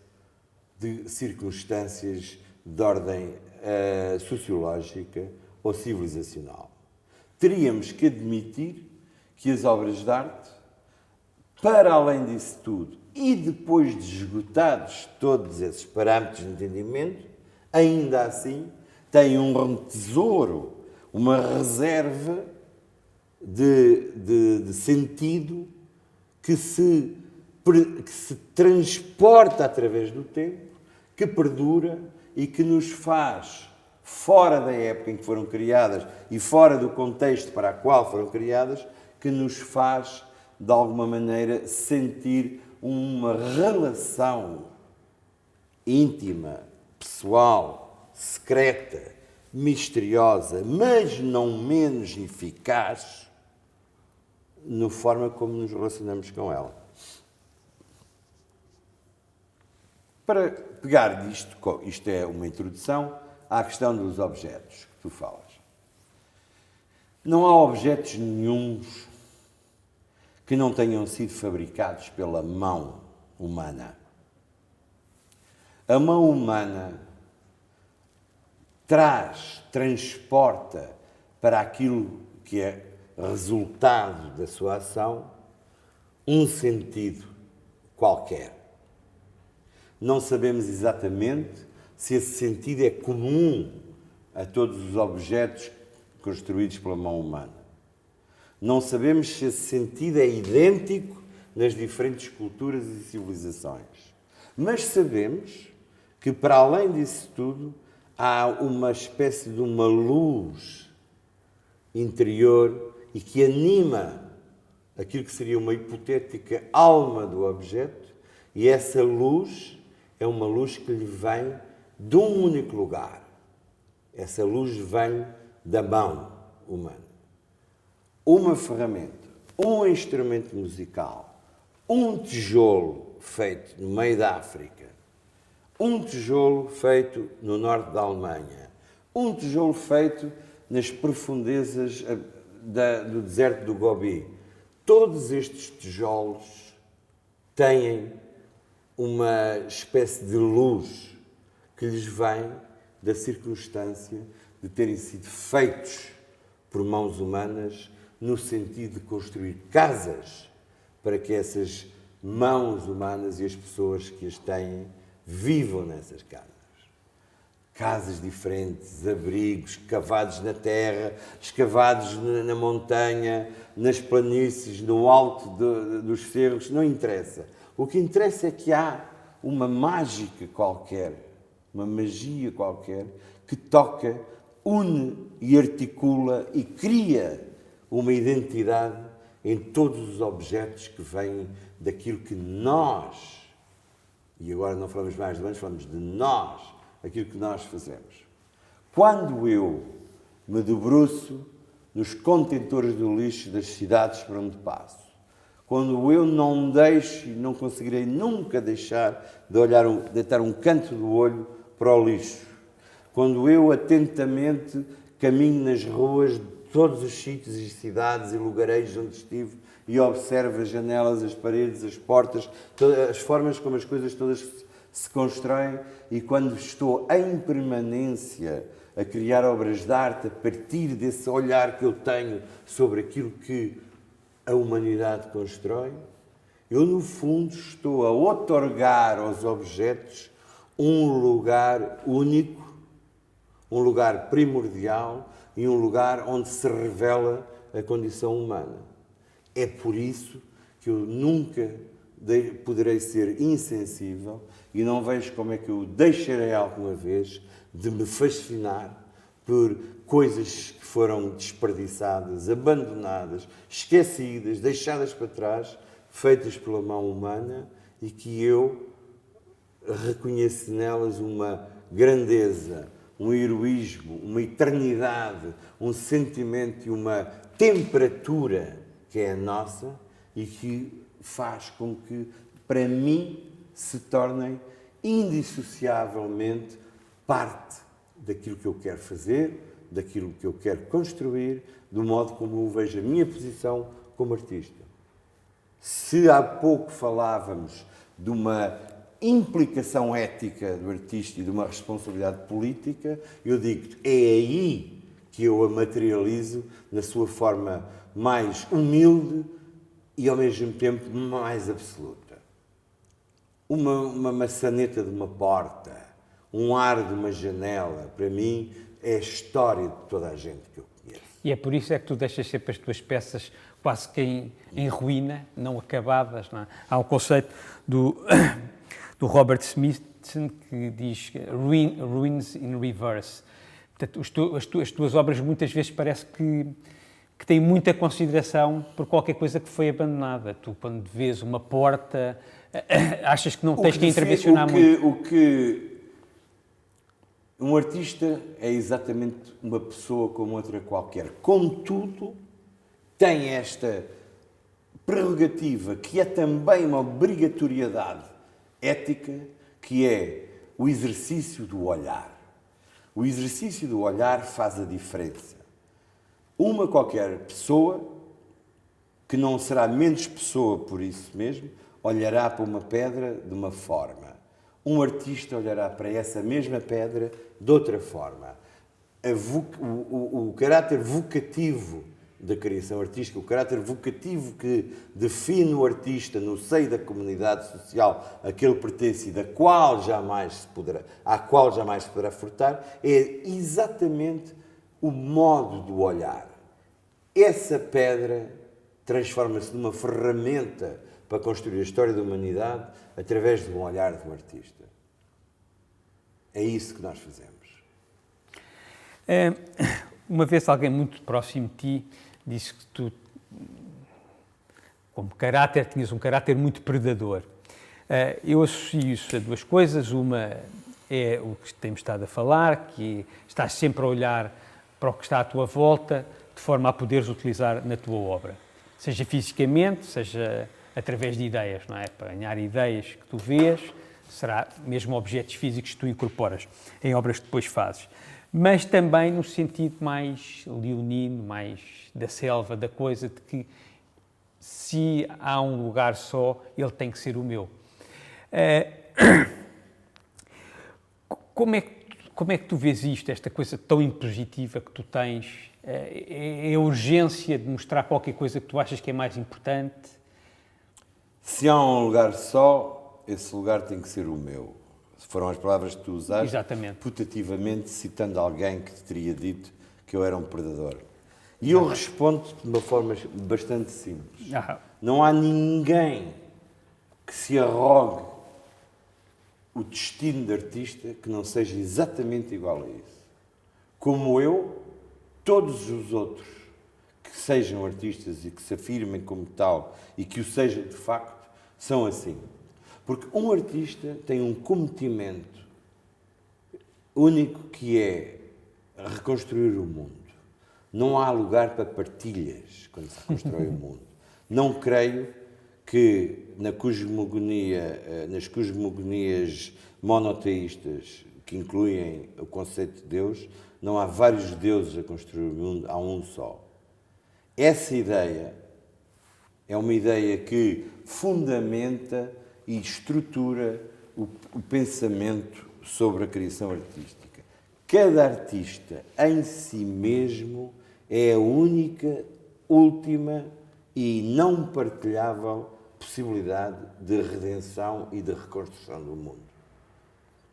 de circunstâncias de ordem sociológica ou civilizacional. Teríamos que admitir que as obras de arte, para além disso tudo, e depois de esgotados todos esses parâmetros de entendimento, ainda assim têm um tesouro, uma reserva de sentido que se transporta através do tempo, que perdura e que nos faz, fora da época em que foram criadas e fora do contexto para o qual foram criadas, que nos faz, de alguma maneira, sentir uma relação íntima, pessoal, secreta, misteriosa, mas não menos eficaz, na forma como nos relacionamos com ela. Para pegar disto, isto é uma introdução à questão dos objetos que tu falas. Não há objetos nenhuns que não tenham sido fabricados pela mão humana. A mão humana transporta para aquilo que é resultado da sua ação um sentido qualquer. Não sabemos exatamente se esse sentido é comum a todos os objetos construídos pela mão humana. Não sabemos se esse sentido é idêntico nas diferentes culturas e civilizações. Mas sabemos que, para além disso tudo, há uma espécie de uma luz interior e que anima aquilo que seria uma hipotética alma do objeto, e essa luz é uma luz que lhe vem de um único lugar. Essa luz vem da mão humana. Uma ferramenta, um instrumento musical, um tijolo feito no meio da África, um tijolo feito no norte da Alemanha, um tijolo feito nas profundezas do deserto do Gobi. Todos estes tijolos têm uma espécie de luz que lhes vem da circunstância de terem sido feitos por mãos humanas no sentido de construir casas para que essas mãos humanas e as pessoas que as têm vivam nessas casas. Casas diferentes, abrigos, cavados na terra, escavados na montanha, nas planícies, no alto dos cerros, não interessa. O que interessa é que há uma mágica qualquer, uma magia qualquer, que toca, une e articula e cria uma identidade em todos os objetos que vêm daquilo que nós, e agora não falamos mais de nós, falamos de nós, aquilo que nós fazemos. Quando eu me debruço nos contentores do lixo das cidades por onde passo, quando eu não deixo e não conseguirei nunca deixar de deitar um canto do olho para o lixo, quando eu atentamente caminho nas ruas de todos os sítios e cidades e lugarejos onde estive e observo as janelas, as paredes, as portas, as formas como as coisas todas se constroem, e quando estou em permanência a criar obras de arte a partir desse olhar que eu tenho sobre aquilo que a humanidade constrói, eu no fundo estou a outorgar aos objetos um lugar único, um lugar primordial e um lugar onde se revela a condição humana. É por isso que eu nunca poderei ser insensível e não vejo como é que eu deixarei alguma vez de me fascinar por coisas que foram desperdiçadas, abandonadas, esquecidas, deixadas para trás, feitas pela mão humana, e que eu reconheço nelas uma grandeza, um heroísmo, uma eternidade, um sentimento e uma temperatura que é a nossa e que faz com que, para mim, se tornem indissociavelmente parte daquilo que eu quero fazer, daquilo que eu quero construir, do modo como eu vejo a minha posição como artista. Se há pouco falávamos de uma implicação ética do artista e de uma responsabilidade política, eu digo, é aí que eu a materializo na sua forma mais humilde e, ao mesmo tempo, mais absoluta. Uma maçaneta de uma porta, um ar de uma janela, para mim, é a história de toda a gente que eu conheço. E é por isso é que tu deixas sempre as tuas peças quase que em ruína, não acabadas. Não é? Há um conceito do Robert Smithson que diz ruins in reverse. Portanto, as tuas obras muitas vezes parece que têm muita consideração por qualquer coisa que foi abandonada. Tu, quando vês uma porta, achas que não tens que intervencionar muito. Um artista é exatamente uma pessoa como outra qualquer. Contudo, tem esta prerrogativa, que é também uma obrigatoriedade ética, que é o exercício do olhar. O exercício do olhar faz a diferença. Uma qualquer pessoa, que não será menos pessoa por isso mesmo, olhará para uma pedra de uma forma. Um artista olhará para essa mesma pedra de outra forma. O caráter vocativo da criação artística, o caráter vocativo que define o artista no seio da comunidade social a que ele pertence e à qual jamais se poderá furtar, é exatamente o modo do olhar. essa pedra transforma-se numa ferramenta para construir a história da humanidade através de um olhar de um artista. É isso que nós fazemos. Uma vez alguém muito próximo de ti disse que tu, como caráter, tinhas um caráter muito predador. Eu associo isso a duas coisas. Uma é o que temos estado a falar, que estás sempre a olhar para o que está à tua volta, de forma a poderes utilizar na tua obra. Seja fisicamente, seja através de ideias, não é? Para ganhar ideias que tu vês, será mesmo objetos físicos que tu incorporas em obras que depois fazes. Mas também no sentido mais leonino, mais da selva, da coisa, de que se há um lugar só, ele tem que ser o meu. Como é que tu vês isto, esta coisa tão impositiva que tu tens? É a urgência de mostrar qualquer coisa que tu achas que é mais importante? Se há um lugar só, esse lugar tem que ser o meu. Foram as palavras que tu usaste. Exatamente. Putativamente citando alguém que te teria dito que eu era um predador. E eu respondo de uma forma bastante simples. Não há ninguém que se arrogue o destino de artista que não seja exatamente igual a isso. Como eu, todos os outros que sejam artistas e que se afirmem como tal e que o sejam de facto, são assim. Porque um artista tem um cometimento único que é reconstruir o mundo. Não há lugar para partilhas quando se reconstrói o mundo. Não creio que nas cosmogonias monoteístas, que incluem o conceito de Deus, não há vários deuses a construir o mundo, há um só. Essa ideia é uma ideia que fundamenta e estrutura o pensamento sobre a criação artística. Cada artista em si mesmo é a única, última e não partilhável possibilidade de redenção e de reconstrução do mundo.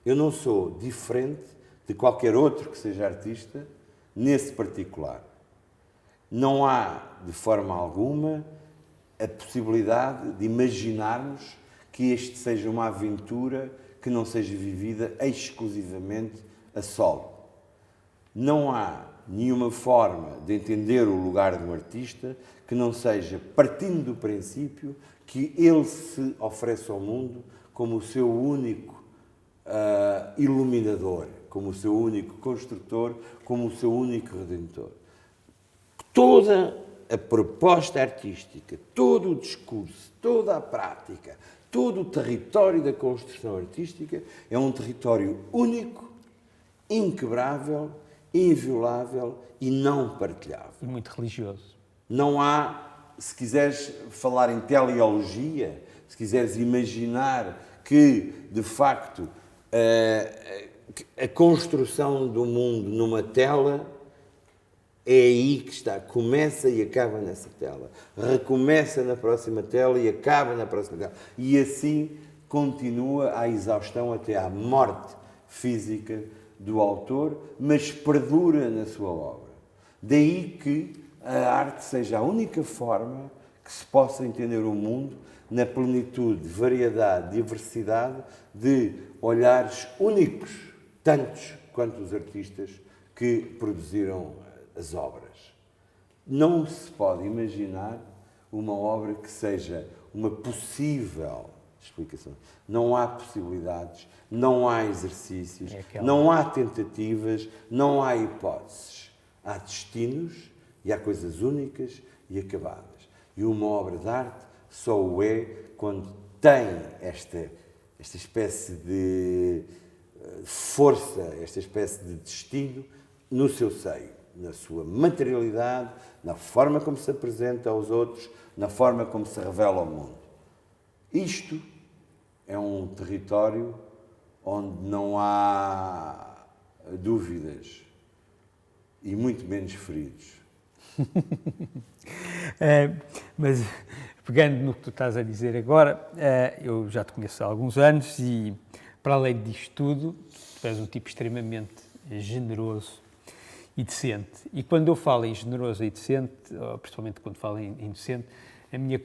Eu não sou diferente de qualquer outro que seja artista nesse particular. Não há, de forma alguma, a possibilidade de imaginarmos que este seja uma aventura que não seja vivida exclusivamente a solo. Não há nenhuma forma de entender o lugar de um artista que não seja partindo do princípio que ele se oferece ao mundo como o seu único iluminador, como o seu único construtor, como o seu único redentor. Toda a proposta artística, todo o discurso, toda a prática, todo o território da construção artística é um território único, inquebrável, inviolável e não partilhável. E muito religioso. Não há, se quiseres falar em teleologia, se quiseres imaginar que, de facto, a construção do mundo numa tela é aí que está, começa e acaba nessa tela, recomeça na próxima tela e acaba na próxima tela. E assim continua à exaustão até à morte física do autor, mas perdura na sua obra. Daí que a arte seja a única forma que se possa entender o mundo na plenitude, variedade, diversidade de olhares únicos, tantos quanto os artistas que produziram as obras. Não se pode imaginar uma obra que seja uma possível explicação. Não há possibilidades, não há exercícios, não há tentativas, não há hipóteses. Há destinos e há coisas únicas e acabadas. E uma obra de arte só o é quando tem esta espécie de força, esta espécie de destino no seu seio, na sua materialidade, na forma como se apresenta aos outros, na forma como se revela ao mundo. Isto é um território onde não há dúvidas e muito menos feridos. Mas, pegando no que tu estás a dizer agora, eu já te conheço há alguns anos e, para além disto tudo, tu és um tipo extremamente generoso e decente. E quando eu falo em generoso e decente, principalmente quando falo em decente, a minha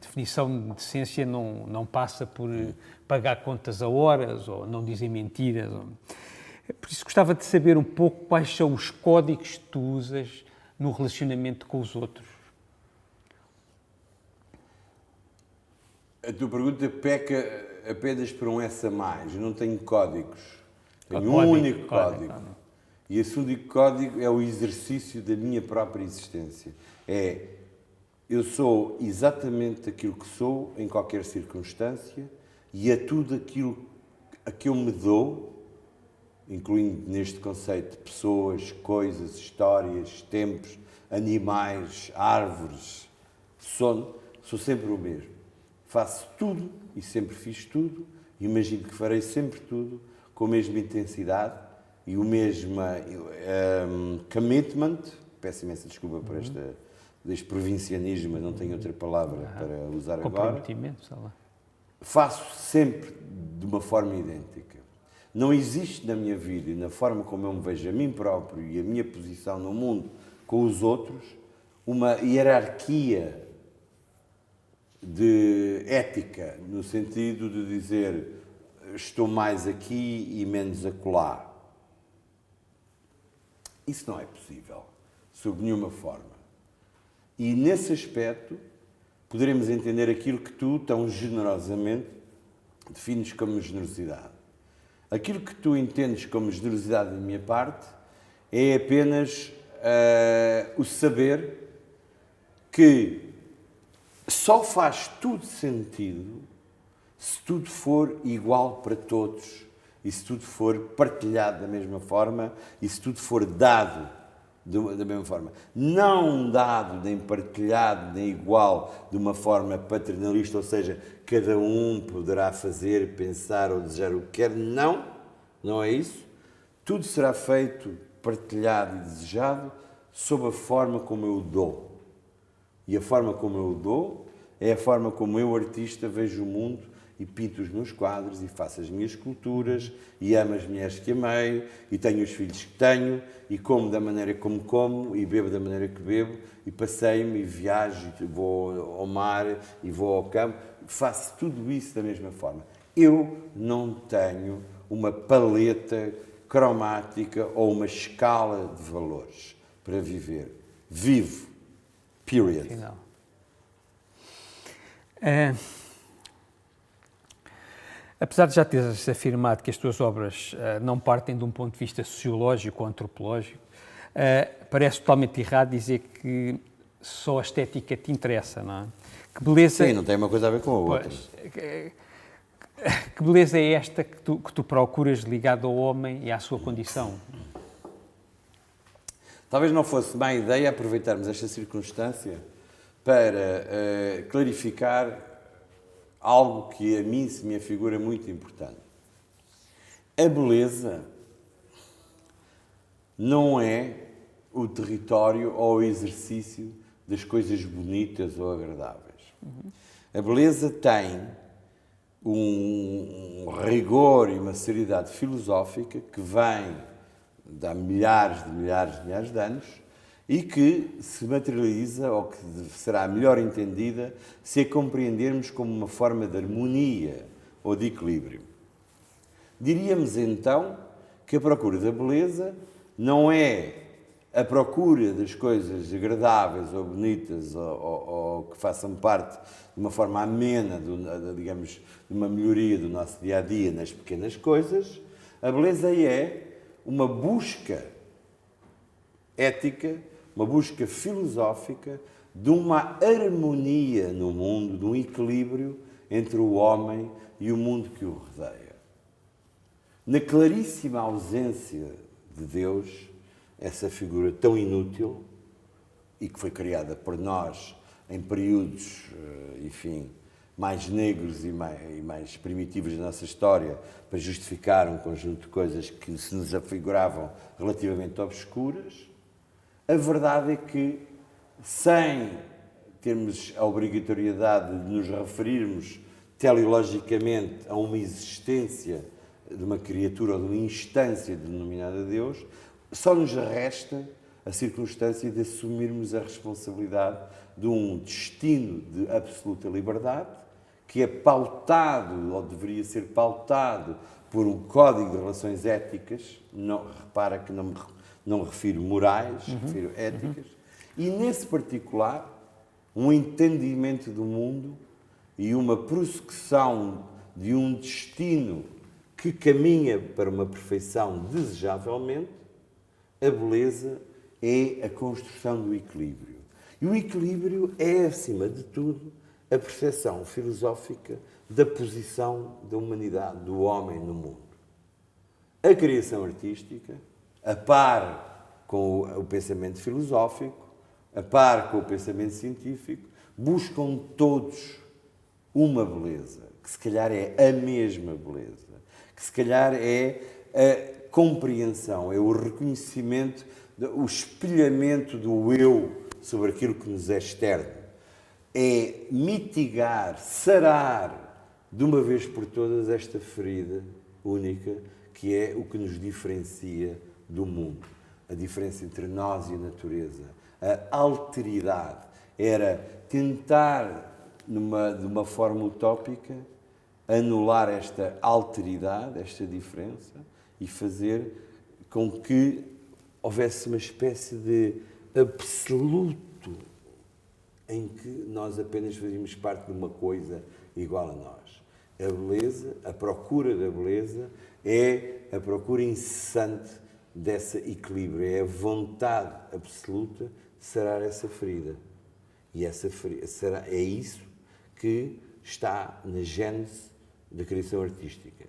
definição de decência não passa por pagar contas a horas ou não dizer mentiras. Por isso gostava de saber um pouco quais são os códigos que tu usas no relacionamento com os outros. A tua pergunta peca apenas por um S a mais. Eu não tenho códigos. Tenho um Código, único código. E esse único código é o exercício da minha própria existência. Eu sou exatamente aquilo que sou em qualquer circunstância e a tudo aquilo a que eu me dou, incluindo neste conceito pessoas, coisas, histórias, tempos, animais, árvores, sou sempre o mesmo. Faço tudo e sempre fiz tudo, imagino que farei sempre tudo com a mesma intensidade e o mesmo commitment. Peço imensa desculpa por deste provincianismo, mas não tenho outra palavra para usar agora. Comprometimento, sei lá. Faço sempre de uma forma idêntica. Não existe na minha vida e na forma como eu me vejo a mim próprio e a minha posição no mundo com os outros, uma hierarquia de ética, no sentido de dizer estou mais aqui e menos acolá. Isso não é possível, sob nenhuma forma. E nesse aspecto poderemos entender aquilo que tu tão generosamente defines como generosidade. Aquilo que tu entendes como generosidade da minha parte é apenas o saber que só faz tudo sentido se tudo for igual para todos e se tudo for partilhado da mesma forma e se tudo for dado da mesma forma. Não dado, nem partilhado, nem igual de uma forma paternalista, ou seja, cada um poderá fazer, pensar ou desejar o que quer. Não é isso. Tudo será feito, partilhado e desejado sob a forma como eu o dou. E a forma como eu o dou é a forma como eu, artista, vejo o mundo e pinto os meus quadros e faço as minhas esculturas e amo as mulheres que amei e tenho os filhos que tenho e como da maneira como como e bebo da maneira que bebo e passeio-me e viajo e vou ao mar e vou ao campo. Faço tudo isso da mesma forma. Eu não tenho uma paleta cromática ou uma escala de valores para viver. Vivo. Period. Final. Apesar de já teres afirmado que as tuas obras não partem de um ponto de vista sociológico ou antropológico, parece totalmente errado dizer que só a estética te interessa, não é? Que beleza... Sim, não tem uma coisa a ver com a outra. Pois, que beleza é esta que tu procuras ligada ao homem e à sua condição? Talvez não fosse má ideia aproveitarmos esta circunstância para clarificar algo que a mim se me afigura muito importante. A beleza não é o território ou o exercício das coisas bonitas ou agradáveis. A beleza tem um rigor e uma seriedade filosófica que vem de há milhares de anos e que se materializa, ou que será melhor entendida, se a compreendermos como uma forma de harmonia ou de equilíbrio. Diríamos então que a procura da beleza não é a procura das coisas agradáveis ou bonitas ou que façam parte de uma forma amena, digamos, de uma melhoria do nosso dia-a-dia nas pequenas coisas. A beleza é uma busca ética, uma busca filosófica de uma harmonia no mundo, de um equilíbrio entre o homem e o mundo que o rodeia. Na claríssima ausência de Deus, essa figura tão inútil e que foi criada por nós em períodos, enfim, mais negros e mais primitivos da nossa história para justificar um conjunto de coisas que se nos afiguravam relativamente obscuras, a verdade é que, sem termos a obrigatoriedade de nos referirmos teleologicamente a uma existência de uma criatura ou de uma instância denominada Deus, só nos resta a circunstância de assumirmos a responsabilidade de um destino de absoluta liberdade, que é pautado, ou deveria ser pautado, por um código de relações éticas, não, repara que não me refiro morais, refiro éticas, e nesse particular, um entendimento do mundo e uma prossecução de um destino que caminha para uma perfeição desejavelmente, a beleza é a construção do equilíbrio. E o equilíbrio é, acima de tudo, a percepção filosófica da posição da humanidade, do homem no mundo. A criação artística, a par com o pensamento filosófico, a par com o pensamento científico, buscam todos uma beleza, que se calhar é a mesma beleza, que se calhar é a compreensão, é o reconhecimento, o espelhamento do eu sobre aquilo que nos é externo. É mitigar, sarar de uma vez por todas esta ferida única que é o que nos diferencia do mundo. A diferença entre nós e a natureza. A alteridade. Era tentar, de uma forma utópica, anular esta alteridade, esta diferença, e fazer com que houvesse uma espécie de absoluto em que nós apenas fazíamos parte de uma coisa igual a nós. A beleza, a procura da beleza, é a procura incessante desse equilíbrio, é a vontade absoluta de sarar essa ferida. E essa ferida, é isso que está na gênese da criação artística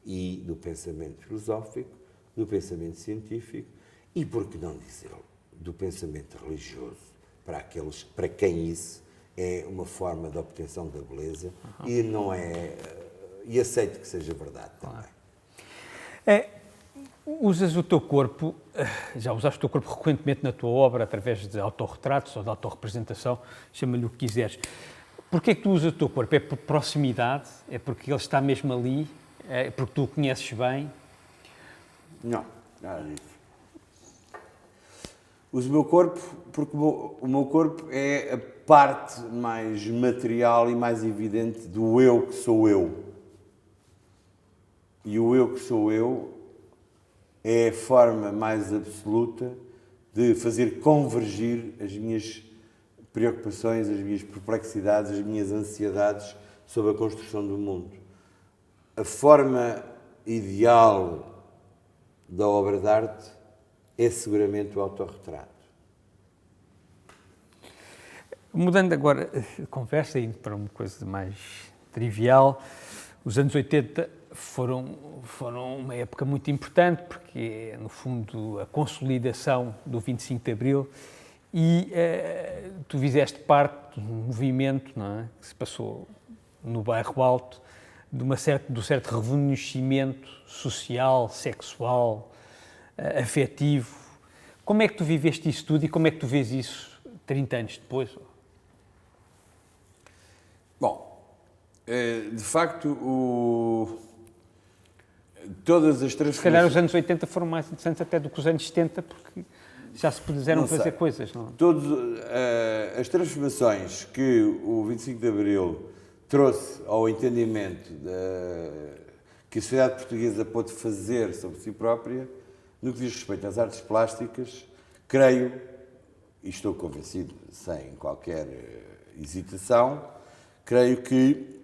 e do pensamento filosófico, do pensamento científico e, por que não dizê-lo, do pensamento religioso, para quem isso é uma forma de obtenção da beleza e não é, e aceito que seja verdade também. Usas o teu corpo, já usaste o teu corpo frequentemente na tua obra, através de autorretratos ou de autorrepresentação, chama-lhe o que quiseres. Porquê é que tu usas o teu corpo? É por proximidade? É porque ele está mesmo ali? É porque tu o conheces bem? Não, nada disso. Uso o meu corpo porque o meu corpo é a parte mais material e mais evidente do eu que sou eu. E o eu que sou eu é a forma mais absoluta de fazer convergir as minhas preocupações, as minhas perplexidades, as minhas ansiedades sobre a construção do mundo. A forma ideal da obra de arte é seguramente o autorretrato. Mudando agora de conversa, indo para uma coisa mais trivial, os anos 80 foram uma época muito importante, porque é, no fundo, a consolidação do 25 de Abril e tu fizeste parte de um movimento, não é, que se passou no Bairro Alto, do certo rejuvenescimento social, sexual, afetivo. Como é que tu viveste isso tudo e como é que tu vês isso 30 anos depois? Bom, de facto, todas as transformações... Se calhar os anos 80 foram mais interessantes até do que os anos 70, porque já se puderam fazer coisas, não é? As transformações que o 25 de Abril trouxe ao entendimento que a sociedade portuguesa pôde fazer sobre si própria, no que diz respeito às artes plásticas, creio, e estou convencido, sem qualquer hesitação, creio que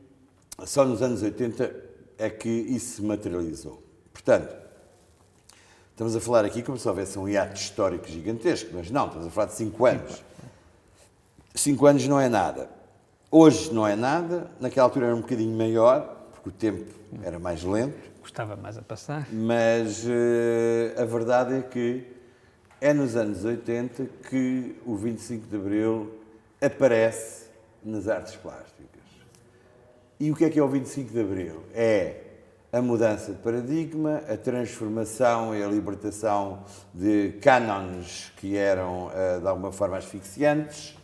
só nos anos 80 é que isso se materializou. Portanto, estamos a falar aqui como se houvesse um hiato histórico gigantesco, mas não, estamos a falar de 5 anos. 5 anos não é nada. Hoje não é nada, naquela altura era um bocadinho maior, porque o tempo era mais lento. Gostava mais a passar. Mas a verdade é que é nos anos 80 que o 25 de Abril aparece nas artes plásticas. E o que é o 25 de Abril? É a mudança de paradigma, a transformação e a libertação de cânones que eram, de alguma forma, asfixiantes,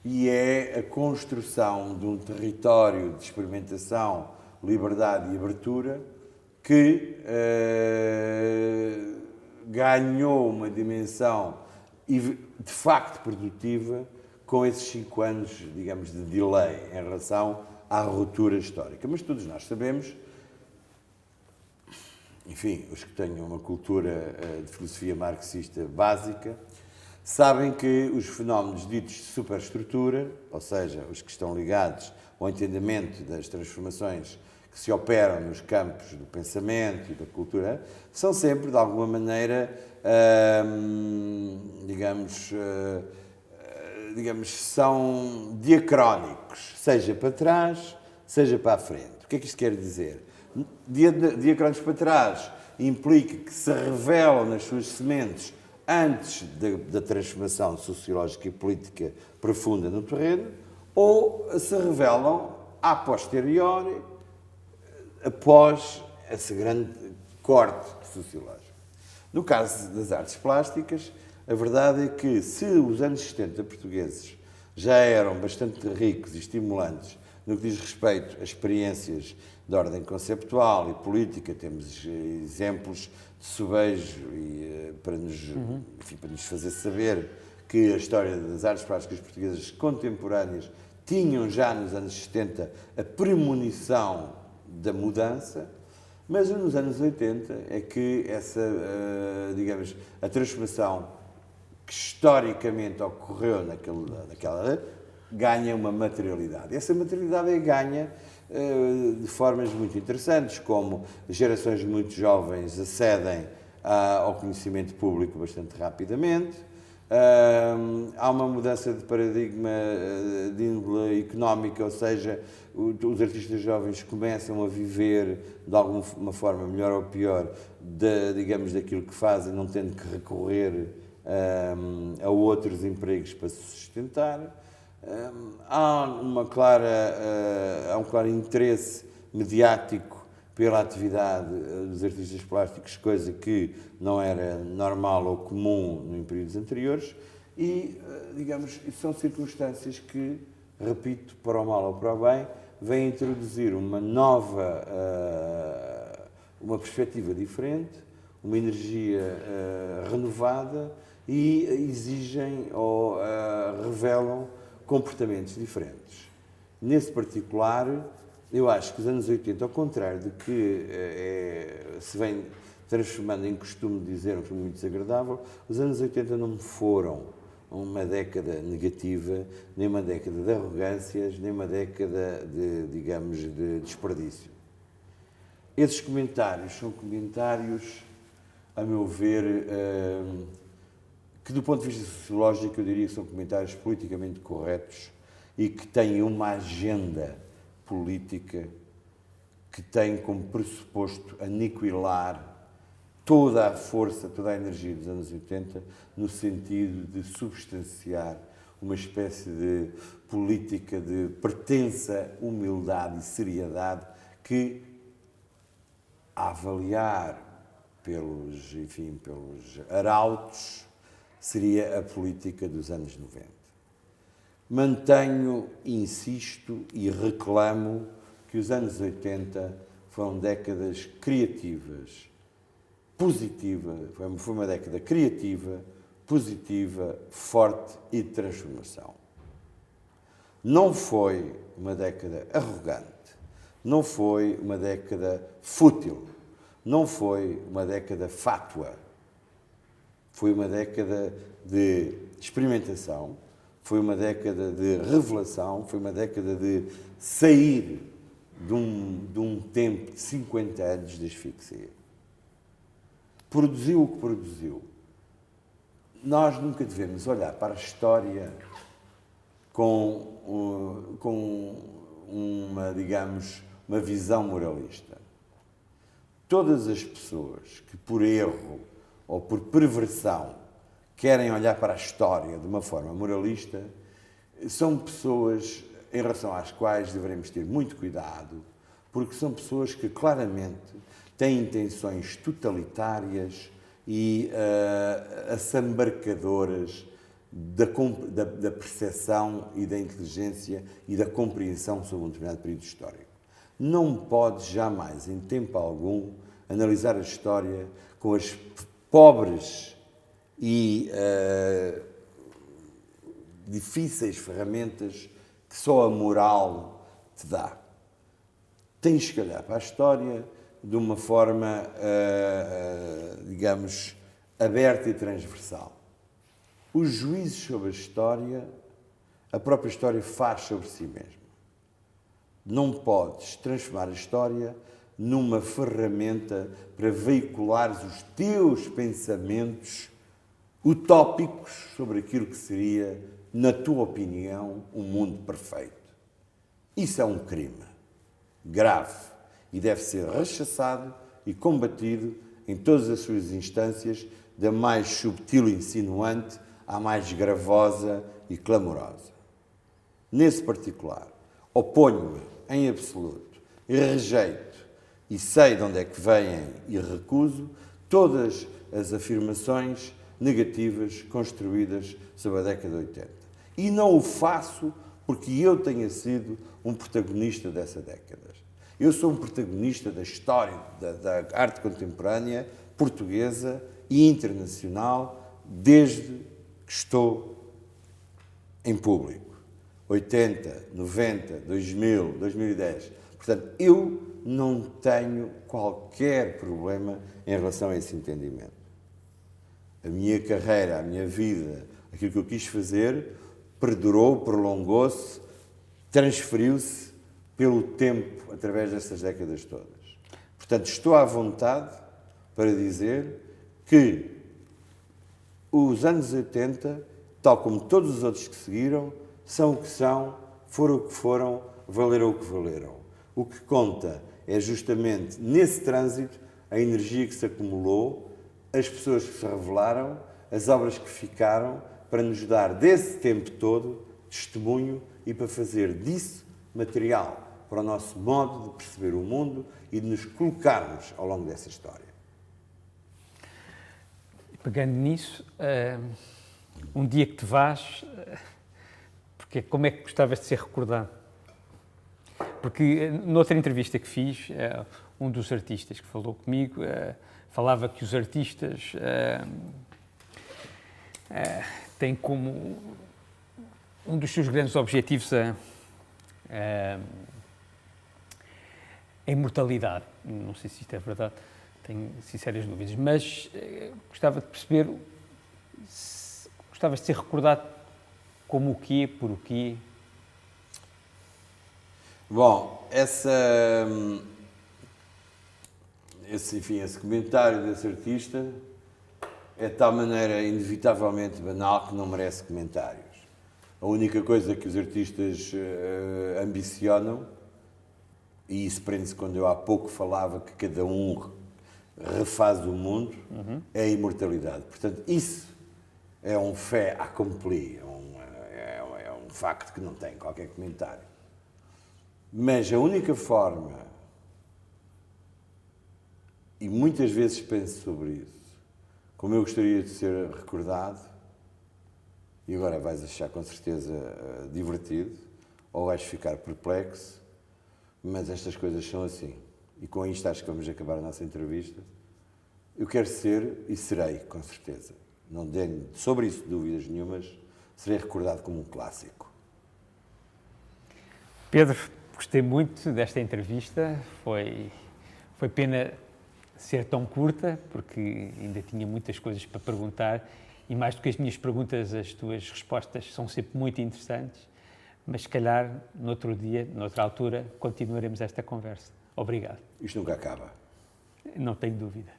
e é a construção de um território de experimentação, liberdade e abertura que ganhou uma dimensão de facto produtiva com esses 5 anos, digamos, de delay em relação à ruptura histórica. Mas todos nós sabemos, enfim, os que tenham uma cultura de filosofia marxista básica, sabem que os fenómenos ditos de superestrutura, ou seja, os que estão ligados ao entendimento das transformações que se operam nos campos do pensamento e da cultura, são sempre, de alguma maneira, digamos, são diacrónicos, seja para trás, seja para a frente. O que é que isto quer dizer? Diacrónicos para trás implica que se revelam nas suas sementes antes da transformação sociológica e política profunda no terreno, ou se revelam a posteriori, após esse grande corte sociológico. No caso das artes plásticas, a verdade é que se os anos 70 portugueses já eram bastante ricos e estimulantes no que diz respeito a experiências de ordem conceptual e política, temos exemplos de sobejo e, para nos fazer saber que a história das artes plásticas portuguesas contemporâneas tinham já nos anos 70 a premonição da mudança, mas nos anos 80 é que essa, digamos, a transformação que historicamente ocorreu naquela ganha uma materialidade. Essa materialidade é ganha de formas muito interessantes, como gerações muito jovens acedem ao conhecimento público bastante rapidamente, há uma mudança de paradigma de índole económica, ou seja, os artistas jovens começam a viver de alguma forma, melhor ou pior, digamos, daquilo que fazem, não tendo que recorrer a outros empregos para se sustentar. Há um claro interesse mediático pela atividade dos artistas plásticos, coisa que não era normal ou comum em períodos anteriores, e, digamos, são circunstâncias que, repito, para o mal ou para o bem, vêm introduzir uma nova, uma perspectiva diferente, uma energia renovada e exigem ou revelam comportamentos diferentes. Nesse particular, eu acho que os anos 80, ao contrário de que se vem transformando em costume dizer, um costume muito desagradável, os anos 80 não foram uma década negativa, nem uma década de arrogâncias, nem uma década de, digamos, de desperdício. Esses comentários são comentários, a meu ver, que do ponto de vista sociológico eu diria que são comentários politicamente corretos e que têm uma agenda política que tem como pressuposto aniquilar toda a força, toda a energia dos anos 80 no sentido de substanciar uma espécie de política de pertença, humildade e seriedade que, a avaliar pelos arautos, seria a política dos anos 90. Mantenho, insisto e reclamo que os anos 80 foram décadas criativas, positivas, foi uma década criativa, positiva, forte e de transformação. Não foi uma década arrogante, não foi uma década fútil, não foi uma década fátua. Foi uma década de experimentação, foi uma década de revelação, foi uma década de sair de um tempo de 50 anos de asfixia. Produziu o que produziu. Nós nunca devemos olhar para a história com uma, digamos, uma visão moralista. Todas as pessoas que por erro ou por perversão querem olhar para a história de uma forma moralista, são pessoas em relação às quais devemos ter muito cuidado, porque são pessoas que claramente têm intenções totalitárias e assambarcadoras da percepção e da inteligência e da compreensão sobre um determinado período histórico. Não pode jamais, em tempo algum, analisar a história com as pobres e difíceis ferramentas que só a moral te dá. Tens que olhar para a história de uma forma, digamos, aberta e transversal. Os juízos sobre a história, a própria história faz sobre si mesma. Não podes transformar a história numa ferramenta para veiculares os teus pensamentos utópicos sobre aquilo que seria, na tua opinião, um mundo perfeito. Isso é um crime grave e deve ser rechaçado e combatido em todas as suas instâncias, da mais subtil e insinuante à mais gravosa e clamorosa. Nesse particular, oponho-me em absoluto e rejeito, e sei de onde é que vêm e recuso, todas as afirmações negativas construídas sobre a década de 80. E não o faço porque eu tenha sido um protagonista dessa década. Eu sou um protagonista da história da arte contemporânea portuguesa e internacional desde que estou em público. 80, 90, 2000, 2010. Portanto, eu não tenho qualquer problema em relação a esse entendimento. A minha carreira, a minha vida, aquilo que eu quis fazer, perdurou, prolongou-se, transferiu-se pelo tempo, através dessas décadas todas. Portanto, estou à vontade para dizer que os anos 80, tal como todos os outros que seguiram, são o que são, foram o que foram, valeram o que valeram. O que conta é justamente, nesse trânsito, a energia que se acumulou, as pessoas que se revelaram, as obras que ficaram, para nos dar, desse tempo todo, testemunho e para fazer disso material para o nosso modo de perceber o mundo e de nos colocarmos ao longo dessa história. Pegando nisso, um dia que te vás, porque como é que gostavas de ser recordado? Porque noutra entrevista que fiz, um dos artistas que falou comigo falava que os artistas têm como um dos seus grandes objetivos a imortalidade. Não sei se isto é verdade, tenho sinceras dúvidas, mas gostava de perceber, gostavas de ser recordado como o quê, por o quê? Bom, esse comentário desse artista é de tal maneira inevitavelmente banal que não merece comentários. A única coisa que os artistas ambicionam, e isso prende-se quando eu há pouco falava que cada um refaz o mundo, é a imortalidade. Portanto, isso é um fait accompli, é um facto que não tem qualquer comentário. Mas a única forma, e muitas vezes penso sobre isso, como eu gostaria de ser recordado, e agora vais achar com certeza divertido, ou vais ficar perplexo, mas estas coisas são assim. E com isto acho que vamos acabar a nossa entrevista. Eu quero ser, e serei, com certeza, não tenho sobre isso dúvidas nenhumas, serei recordado como um clássico. Pedro, gostei muito desta entrevista, foi pena ser tão curta, porque ainda tinha muitas coisas para perguntar, e mais do que as minhas perguntas, as tuas respostas são sempre muito interessantes, mas se calhar, noutro dia, noutra altura, continuaremos esta conversa. Obrigado. Isto nunca acaba. Não tenho dúvida.